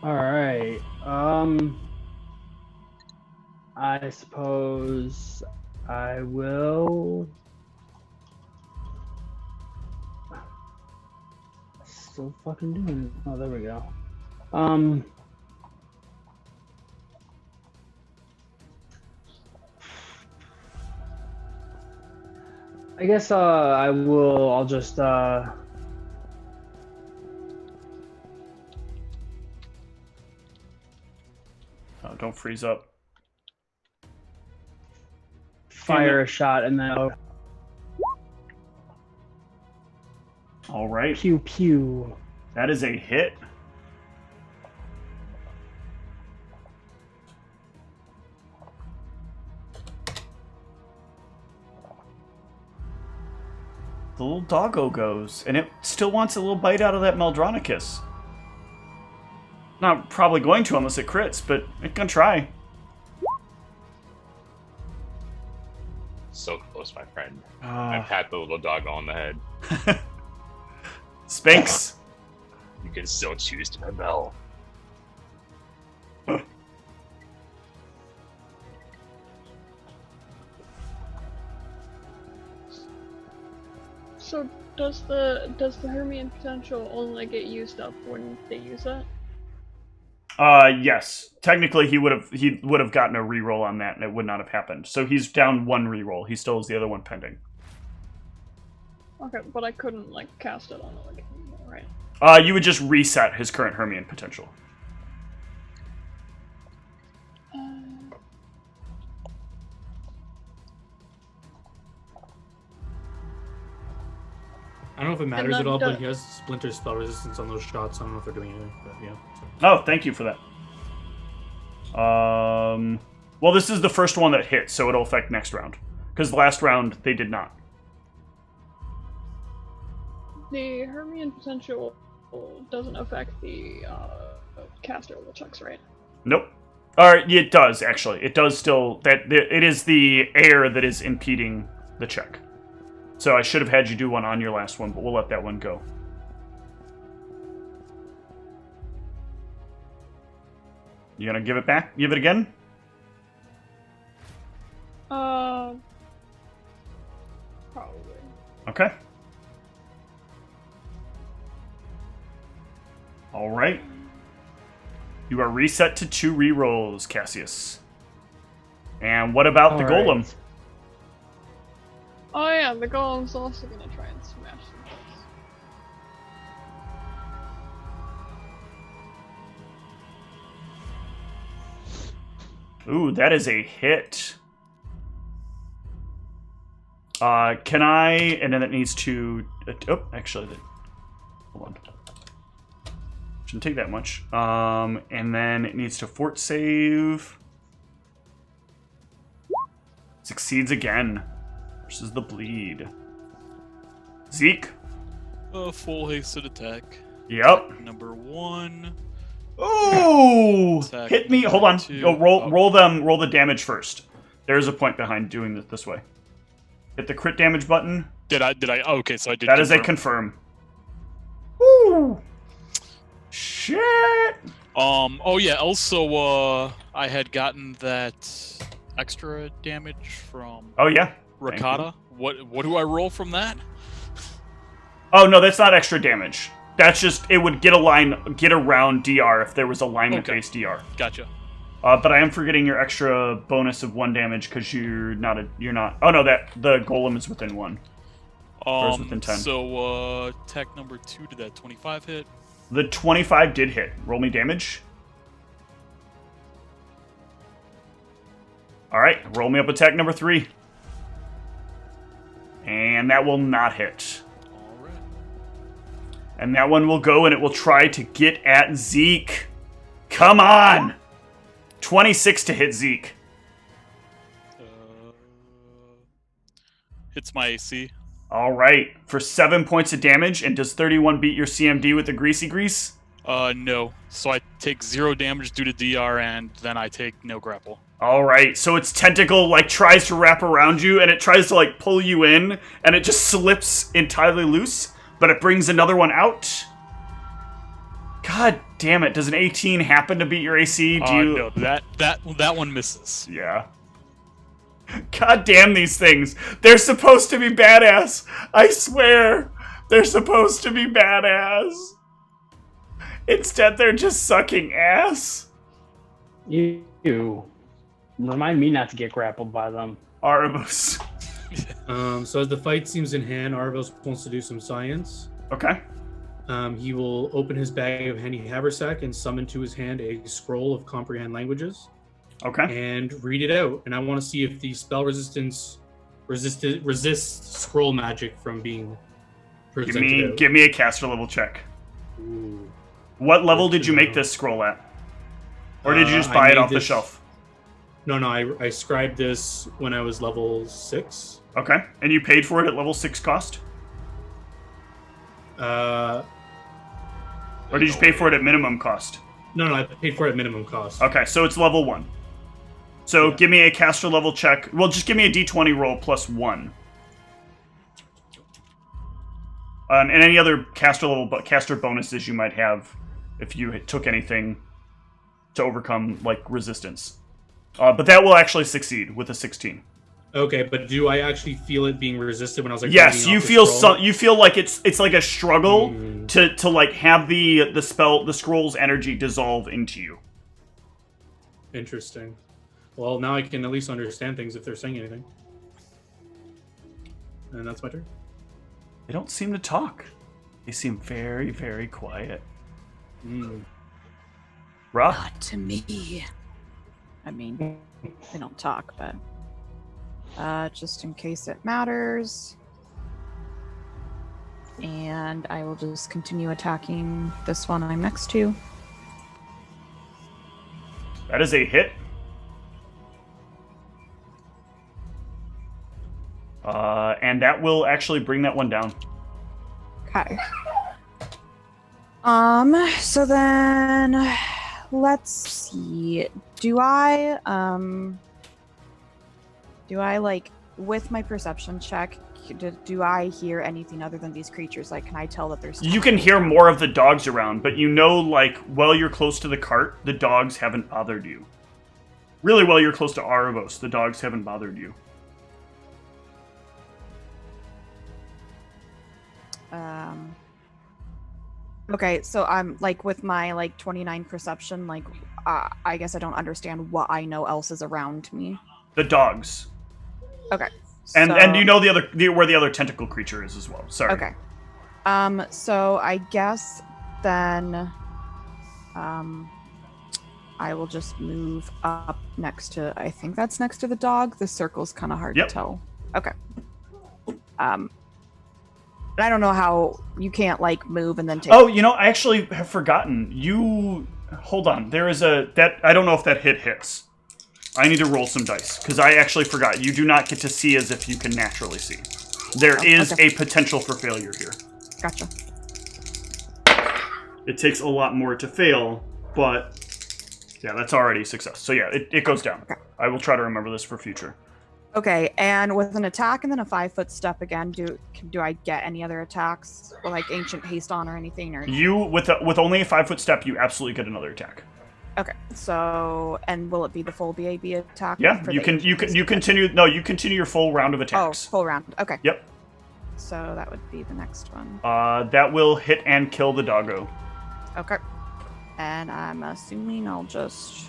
All right. I suppose I will. Still fucking doing it. Oh, there we go. I guess I'll just Oh, don't freeze up. fire a shot and then All right. pew pew. That is a hit. The little doggo goes, and it still wants a little bite out of that Meldronicus. Not probably going to unless it crits, but it can try. So close, my friend. I pat the little dog on the head. Spanx. You can still choose to rebel. So does the Hermian potential only get used up when they use it? Yes. Technically, he would have gotten a reroll on that, and it would not have happened. So he's down 1 reroll. He still has the other one pending. Okay, but I couldn't like cast it on it again, right? You would just reset his current Hermian potential. I don't know if it matters then at all, but the- he has splinter spell resistance on those shots. I don't know if they're doing anything, but yeah. So. Oh, thank you for that. Well, this is the first one that hit, so it'll affect next round. Because last round, they did not. The Hermian potential doesn't affect the caster level checks, right? Nope. Or it does, actually. It does still... It is the air that is impeding the check. So I should have had you do one on your last one, but we'll let that one go. You gonna give it back? Give it again? Probably. Okay. Alright. You are reset to 2 rerolls, Cassius. And what about the All right. golem? Oh yeah, the golem's also gonna try and smash some things. Ooh, that is a hit. Can I... And then it needs to... Oh, actually... Hold on. Shouldn't take that much. And then it needs to fort save. Succeeds again. Versus the bleed. Zeke? Full hasted attack. Yep. Number 1. Ooh! Attack Hit me. number Hold on. 2. Go roll the damage first. There's a point behind doing it this way. Hit the crit damage button. Did I? Oh, okay, so I did. That is a confirm. Woo! Shit! Oh yeah. Also, I had gotten that extra damage from Oh yeah. Rakata. What do I roll from that? Oh no, that's not extra damage. That's just it would get around DR if there was alignment-based DR. Gotcha. But I am forgetting your extra bonus of 1 damage because you're not. Oh no, that the golem is within 1. Or is within 10. So attack number 2, did that 25 hit? The 25 did hit. Roll me damage. All right, roll me up attack number 3. And that will not hit. All right. And that one will go and it will try to get at Zeke. Come on! 26 to hit Zeke. Hits my AC. All right, for 7 points of damage. And does 31 beat your CMD with the greasy grease? No. So I take 0 damage due to DR, and then I take no grapple. All right, so its tentacle like tries to wrap around you, and it tries to like pull you in, and it just slips entirely loose. But it brings another one out. God damn it! Does an 18 happen to beat your AC? No, that one misses. Yeah. God damn these things! They're supposed to be badass. I swear, they're supposed to be badass. Instead, they're just sucking ass. You remind me not to get grappled by them. Arabos. So as the fight seems in hand, Arvos wants to do some science. Okay. He will open his bag of handy haversack and summon to his hand a scroll of comprehend languages. Okay. And read it out. And I want to see if the spell resists scroll magic from being presented out. Give me a caster level check. Ooh. What level did you make this scroll at? Or did you just buy it off the shelf? No, I scribed this when I was level 6. Okay. And you paid for it at level 6 cost? Or Or did you pay for it at minimum cost? No, I paid for it at minimum cost. Okay, so it's level 1. So Yeah. give me a caster level check. Well, just give me a d20 roll plus 1. And any other caster bonuses you might have if you took anything to overcome like resistance. But that will actually succeed with a 16. Okay, but do I actually feel it being resisted when I was like? Yes, reading you off the feel scroll? you feel like it's like a struggle to like have the scroll's energy dissolve into you. Interesting. Well, now I can at least understand things if they're saying anything. And that's my turn. They don't seem to talk. They seem very, very quiet. Ra? Not to me. I mean, they don't talk, but just in case it matters. And I will just continue attacking this one I'm next to. That is a hit. And that will actually bring that one down. Okay. So then let's see. Do I like with my perception check, do I hear anything other than these creatures? Like, can I tell that there's You can hear more of the dogs around, but you know, like, while you're close to the cart, the dogs haven't bothered you. Really, while you're close to Aravos, the dogs haven't bothered you. Okay, so I'm like with my like 29 perception, like I guess I don't understand what I know else is around me. The dogs. Okay. And you know where the other tentacle creature is as well. Sorry. Okay. So I guess then I will just move up next to, I think that's next to the dog. The circle's kind of hard to tell. Okay. I don't know how you can't like move and then take. Oh, you know, I actually have forgotten. You hold on. There is I don't know if that hits. I need to roll some dice because I actually forgot. You do not get to see as if you can naturally see. There is a potential for failure here. Gotcha. It takes a lot more to fail, but yeah, that's already a success. So yeah, it goes down. Okay. I will try to remember this for future. Okay, and with an attack and then a 5-foot step again, do I get any other attacks or like ancient haste on or anything? Or You with only a 5-foot step, you absolutely get another attack. okay, so and will it be the full BAB attack? Yeah, for you the can ancient haste? continue. No, you continue your full round of Oh, attacks. full round. Okay. Yep. So that would be the next one. That will hit and kill the doggo. Okay. And I'm assuming I'll just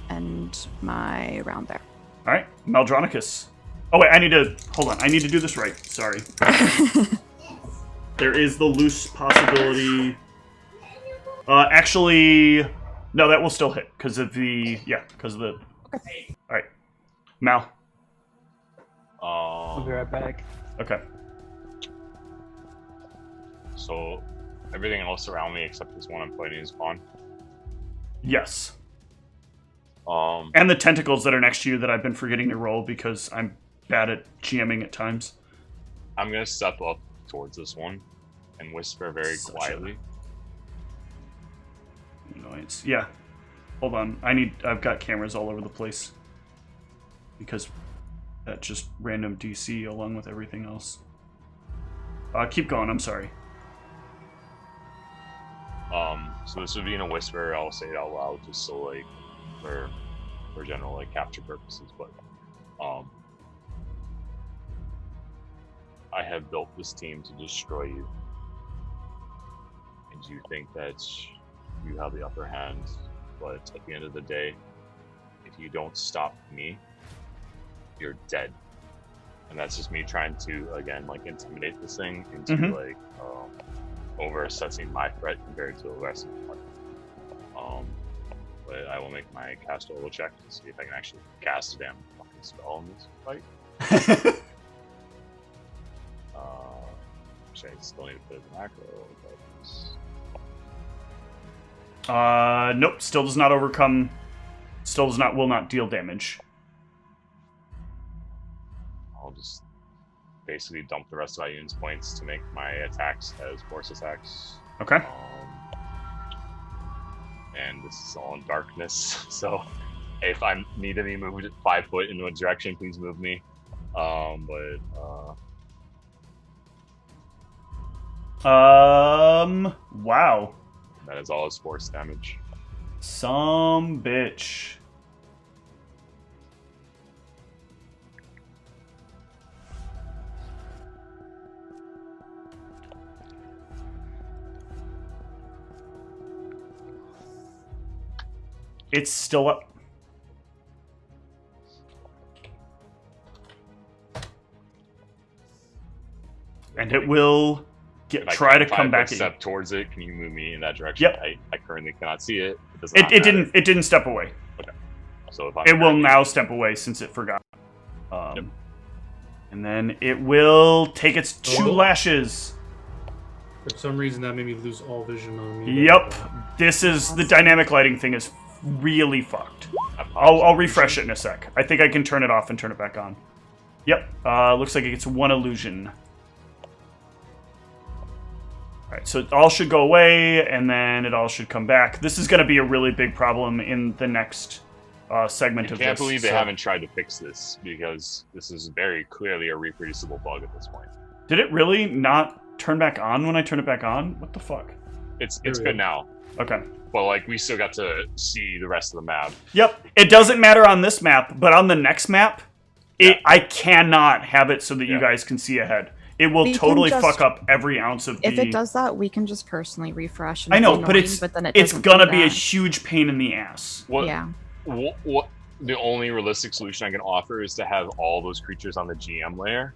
end my round there. All right, Maldronicus. Oh wait, I need to do this right. Sorry. There is the loose possibility. Actually, no, that will still hit because of the Okay. All right, Mal. I'll be right back. Okay. So everything else around me except this one I'm fighting is gone. Yes. Um, And the tentacles that are next to you that I've been forgetting to roll because I'm bad at GMing at times. I'm gonna step up towards this one and whisper very Such quietly. Annoyance. Yeah. Hold on. I've got cameras all over the place. Because that's just random DC along with everything else. Keep going, I'm sorry. So this would be in a whisper. I'll say it out loud just so like for general like capture purposes. But I have built this team to destroy you, and you think that you have the upper hand. But at the end of the day, if you don't stop me, you're dead. And that's just me trying to again like intimidate this thing into like over assessing my threat compared to the rest of the party. But I will make my cast roll check to see if I can actually cast a damn fucking spell in this fight. Which I still need to put in the macro. But... Nope, still does not overcome. Will not deal damage. I'll just basically dump the rest of my unit's points to make my attacks as force attacks. Okay. And this is all in darkness, so if I need to be moved 5 foot into a direction, please move me. Wow. That is all his force damage. Some bitch. It's still up. And it will try to come back at you. Step towards it. Can you move me in that direction? Yep. I currently cannot see it. It didn't step away. Okay. So if it will now step away since it forgot. Yep. And then it will take its 2 lashes. For some reason, that made me lose all vision on me. Yep. This is the dynamic lighting thing is really fucked. I'll refresh it in a sec. I think I can turn it off and turn it back on. Yep. Looks like it gets 1 illusion. Alright, so it all should go away, and then it all should come back. This is going to be a really big problem in the next segment of this. I can't believe they haven't tried to fix this, because this is very clearly a reproducible bug at this point. Did it really not turn back on when I turn it back on? What the fuck? It's good now. Okay. Well, like, we still got to see the rest of the map. Yep. It doesn't matter on this map, but on the next map, I cannot have it so that you guys can see ahead. It will totally fuck up every ounce of the... If it does that, we can just personally refresh. And I know, annoying, but it's gonna be a huge pain in the ass. Yeah. What the only realistic solution I can offer is to have all those creatures on the GM layer.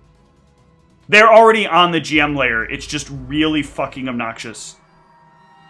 They're already on the GM layer. It's just really fucking obnoxious.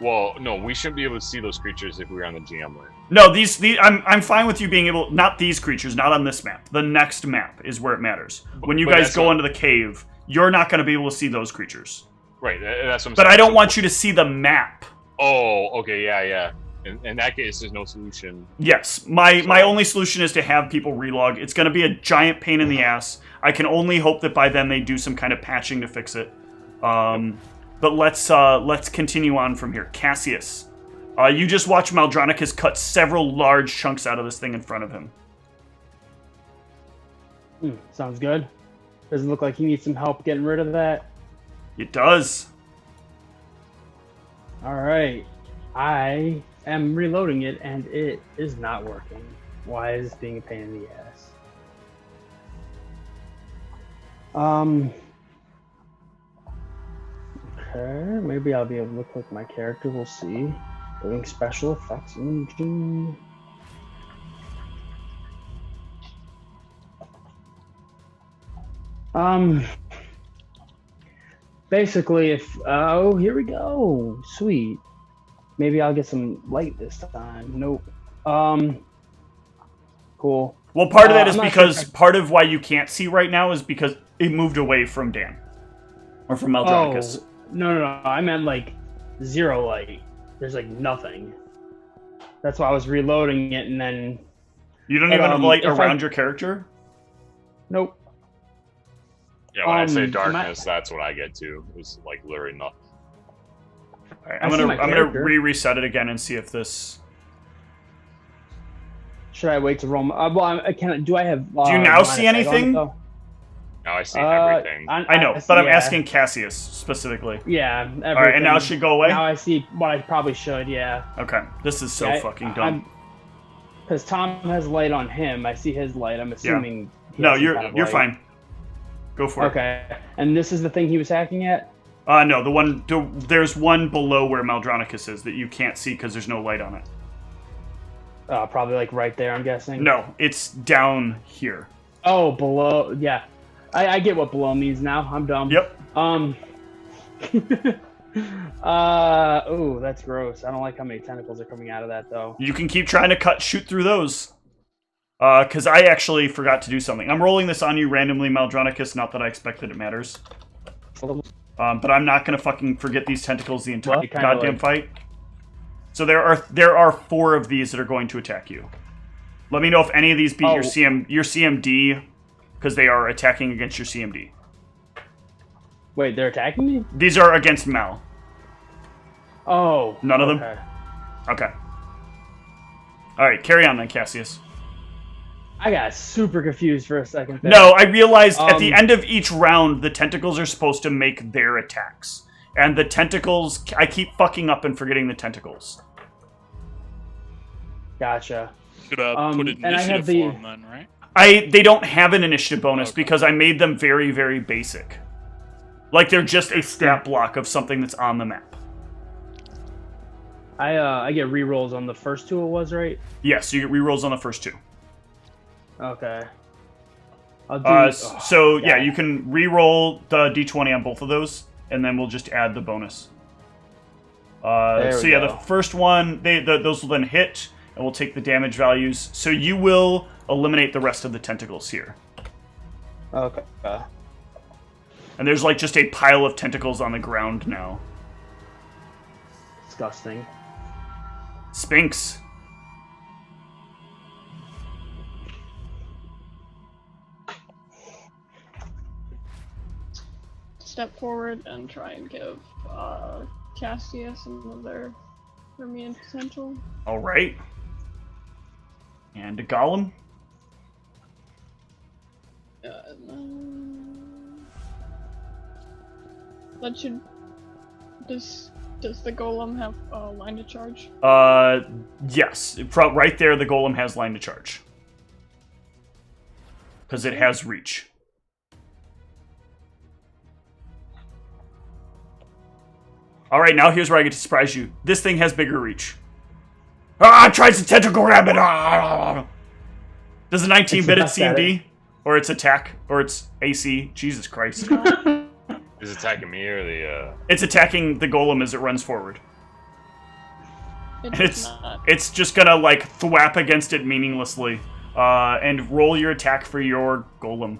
Well, no, we shouldn't be able to see those creatures if we were on the GM layer. No, these I'm fine with you being able... Not these creatures, not on this map. The next map is where it matters. When you guys go into the cave, you're not going to be able to see those creatures. Right, that's what I'm saying. But I don't want you to see the map. Oh, okay, yeah. In that case, there's no solution. Yes, my only solution is to have people relog. It's going to be a giant pain in the ass. I can only hope that by then they do some kind of patching to fix it. But let's continue on from here. Cassius, you just watch Maldronicus cut several large chunks out of this thing in front of him. Sounds good. Does it look like he needs some help getting rid of that? It does. All right. I am reloading it, and it is not working. Why is this being a pain in the ass? Okay, maybe I'll be able to look like my character. We'll see. Doing special effects engine. Basically, if oh, here we go. Sweet. Maybe I'll get some light this time. Nope. Cool. Well, part of that is I'm not because sure part of why you can't see right now is because it moved away from Dan. Or from Maldronicus. Oh, no. I meant like 0 light. There's like nothing. That's why I was reloading it and then... You don't even have light around your character? Nope. Yeah, when I say darkness, that's what I get to. It's like literally nothing. Alright, I'm gonna reset it again and see if this... Should I wait to roll? Well, I can't. Do I have? Do you now see anything? Now I see everything. I know, but I'm asking Cassius specifically. Yeah. Everything. All right, and now it should go away? Now I see what I probably should, yeah. Okay, this is so fucking dumb. Because Tom has light on him. I see his light. I'm assuming... Yeah. No, you're fine. Go for it. Okay. And this is the thing he was hacking at? No, there's one below where Maldronicus is that you can't see because there's no light on it. Probably like right there, I'm guessing. No, it's down here. Oh, below. Yeah. I get what below means now. I'm dumb. Yep. Oh, that's gross. I don't like how many tentacles are coming out of that, though. You can keep trying to shoot through those. Because I actually forgot to do something. I'm rolling this on you randomly, Maldronicus, not that I expect that it matters. But I'm not going to fucking forget these tentacles the entire goddamn fight. So there are 4 of these that are going to attack you. Let me know if any of these beat your CMD, because they are attacking against your CMD. Wait, they're attacking me? These are against Mal. Oh. None of them? Okay. Alright, carry on then, Cassius. I got super confused for a second there. No, I realized at the end of each round, the tentacles are supposed to make their attacks. And the tentacles... I keep fucking up and forgetting the tentacles. Gotcha. Should put it in initiative for them then, right? They don't have an initiative bonus because I made them very, very basic. Like they're just a stat block of something that's on the map. I get rerolls on the first 2 it was, right? Yes, you get rerolls on the first 2. Okay. I'll do, yeah, you can reroll the d20 on both of those, and then we'll just add the bonus. The first one, those will then hit, and we'll take the damage values. So you will eliminate the rest of the tentacles here. Okay. And there's like just a pile of tentacles on the ground now. Disgusting. Sphinx. Step forward and try and give Cassius another remaining potential. All right. And a golem. Does the golem have line to charge? Yes. Right there, the golem has line to charge. Because it has reach. Alright, now here's where I get to surprise you. This thing has bigger reach. Ah, tries to tentacle grab it! Ah! Does a 19 bit its CMD? Or its attack? Or its AC? Jesus Christ. Is it attacking me or the... It's attacking the golem as it runs forward. It's just gonna, like, thwap against it meaninglessly. And roll your attack for your golem.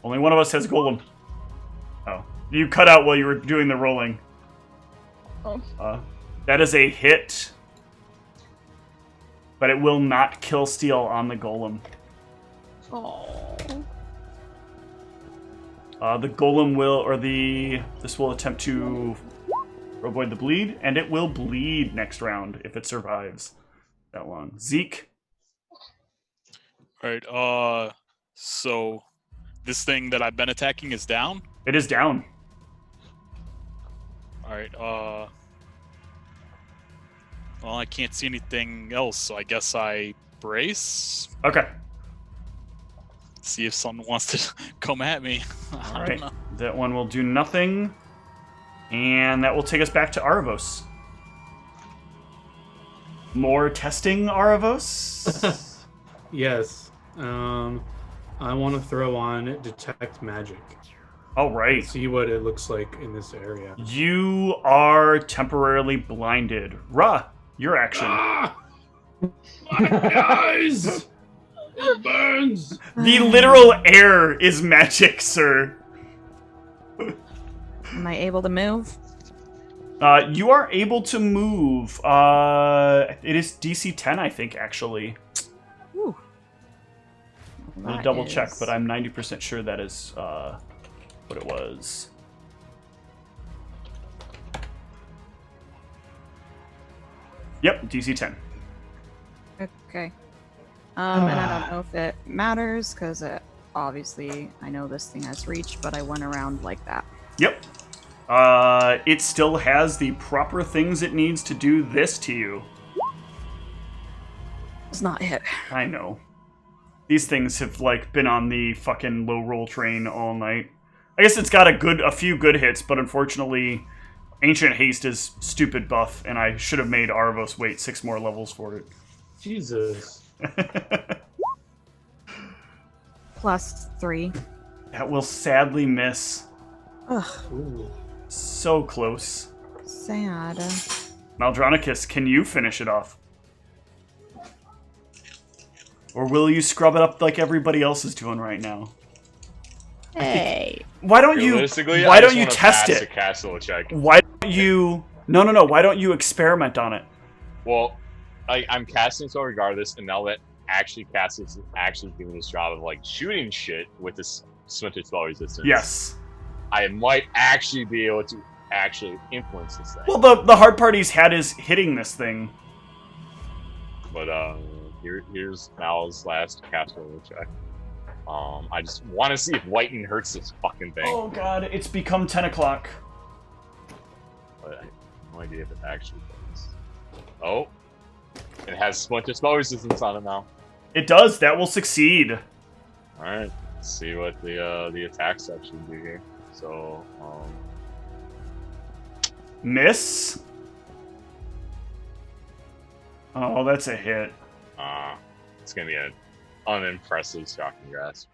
Only one of us has golem. Oh. You cut out while you were doing the rolling. Oh. That is a hit. But it will not kill steal on the golem. Oh. The golem will, this will attempt to avoid the bleed, and it will bleed next round if it survives that long. Zeke. All right. So this thing that I've been attacking is down. It is down. All right. Well, I can't see anything else, so I guess I brace. Okay. See if someone wants to come at me. I don't know. That one will do nothing. And that will take us back to Aravos. More testing, Aravos? Yes. I want to throw on Detect Magic. All right. See what it looks like in this area. You are temporarily blinded. Ra, your action. My eyes! It burns! The literal air is magic, sir. Am I able to move? You are able to move. It is DC 10, I think, actually. Ooh. I'm going to double check, but I'm 90% sure that is what it was. Yep, DC 10. Okay. And I don't know if it matters, because obviously I know this thing has reach, but I went around like that. Yep. It still has the proper things it needs to do this to you. It's not hit. I know. These things have, like, been on the fucking low roll train all night. I guess it's got a few good hits, but unfortunately, Ancient Haste is stupid buff, and I should have made Arvos wait 6 more levels for it. Jesus. +3. That will sadly miss. Ugh, Ooh. So close. sad. Maldronicus, can you finish it off? Or will you scrub it up like everybody else is doing right now? Hey. Why don't you? Realistically, Why I don't just you wanna test pass it? A castle check. Why don't you? No. Why don't you experiment on it? Well, I'm casting so regardless, and now that actually casting is actually doing this job of like shooting shit with this splinter spell resistance. Yes. I might actually be able to actually influence this thing. Well, the hard part he's had is hitting this thing. But here's Mal's last castle check. I just want to see if lightning hurts this fucking thing. Oh god, it's become 10 o'clock. But I have no idea if it actually does. Oh, it has splinter spell resistance on it now. It does. That will succeed. All right, let's see what the attacks actually do here. So, Miss. Oh, that's a hit. it's gonna be an unimpressive shocking grasp.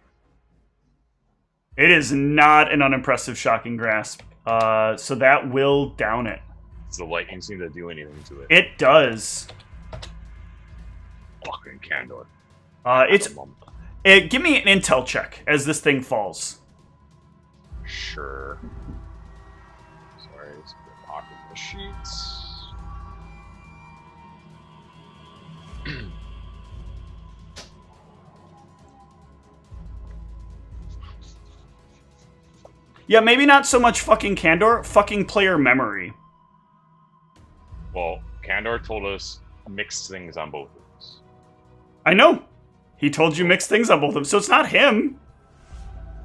It is not an unimpressive shocking grasp. So that will down it. Does the lightning seem to do anything to it? It does. Fucking candor. Give me an intel check as this thing falls. Sure. Sorry, it's a pocket the sheets. Yeah, maybe not so much fucking candor, fucking player memory. Well, Candor told us mixed things on both of us. I know. He told you mixed things on both of them, so it's not him.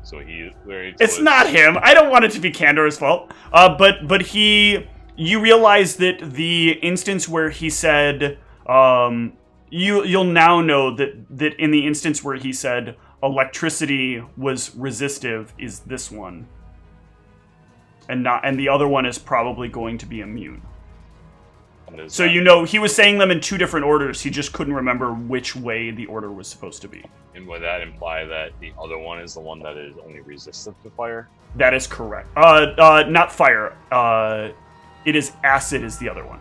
So he literally told It's us, not him. I don't want it to be Candor's fault. But you realize that the instance where he said, you'll now know that in the instance where he said electricity was resistive is this one, and the other one is probably going to be immune. So you know he was saying them in 2 different orders. He just couldn't remember which way the order was supposed to be. And would that imply that the other one is the one that is only resistant to fire? That is correct. Not fire. It is acid is the other one.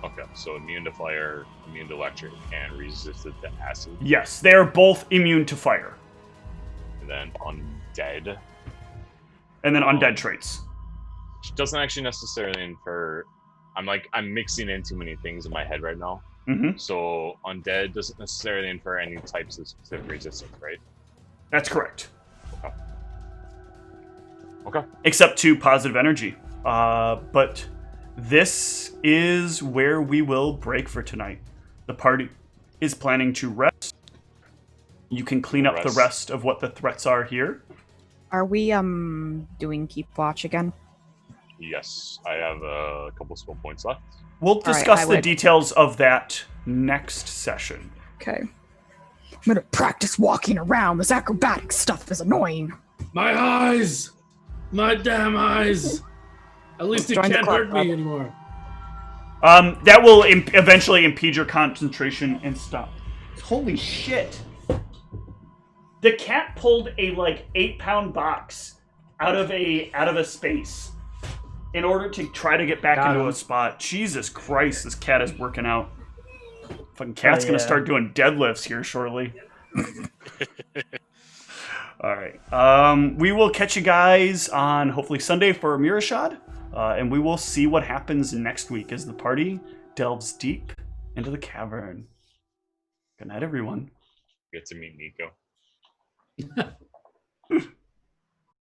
Okay, so immune to fire, immune to electric, and resistant to acid. Yes, they are both immune to fire. And then undead. And then undead traits. Which doesn't actually necessarily infer... I'm mixing in too many things in my head right now. Mm-hmm. So undead doesn't necessarily infer any types of specific resistance, right? That's correct. Okay. Except 2 positive energy. But this is where we will break for tonight. The party is planning to rest. You can clean up the rest of what the threats are here. Are we doing keep watch again? Yes, I have a couple skill points left. We'll discuss the would. details of that next session. Okay. I'm gonna practice walking around. This acrobatic stuff is annoying. My eyes! My damn eyes! At least it Join the can't club, hurt Rob. me anymore. That will eventually impede your concentration and stop. Holy shit! The cat pulled a 8-pound box out of a space in order to try to get back into a spot. Jesus Christ, this cat is working out. Fucking cat's gonna start doing deadlifts here shortly. All right. We will catch you guys on hopefully Sunday for Mirashad, and we will see what happens next week as the party delves deep into the cavern. Good night, everyone. Get to meet Nico.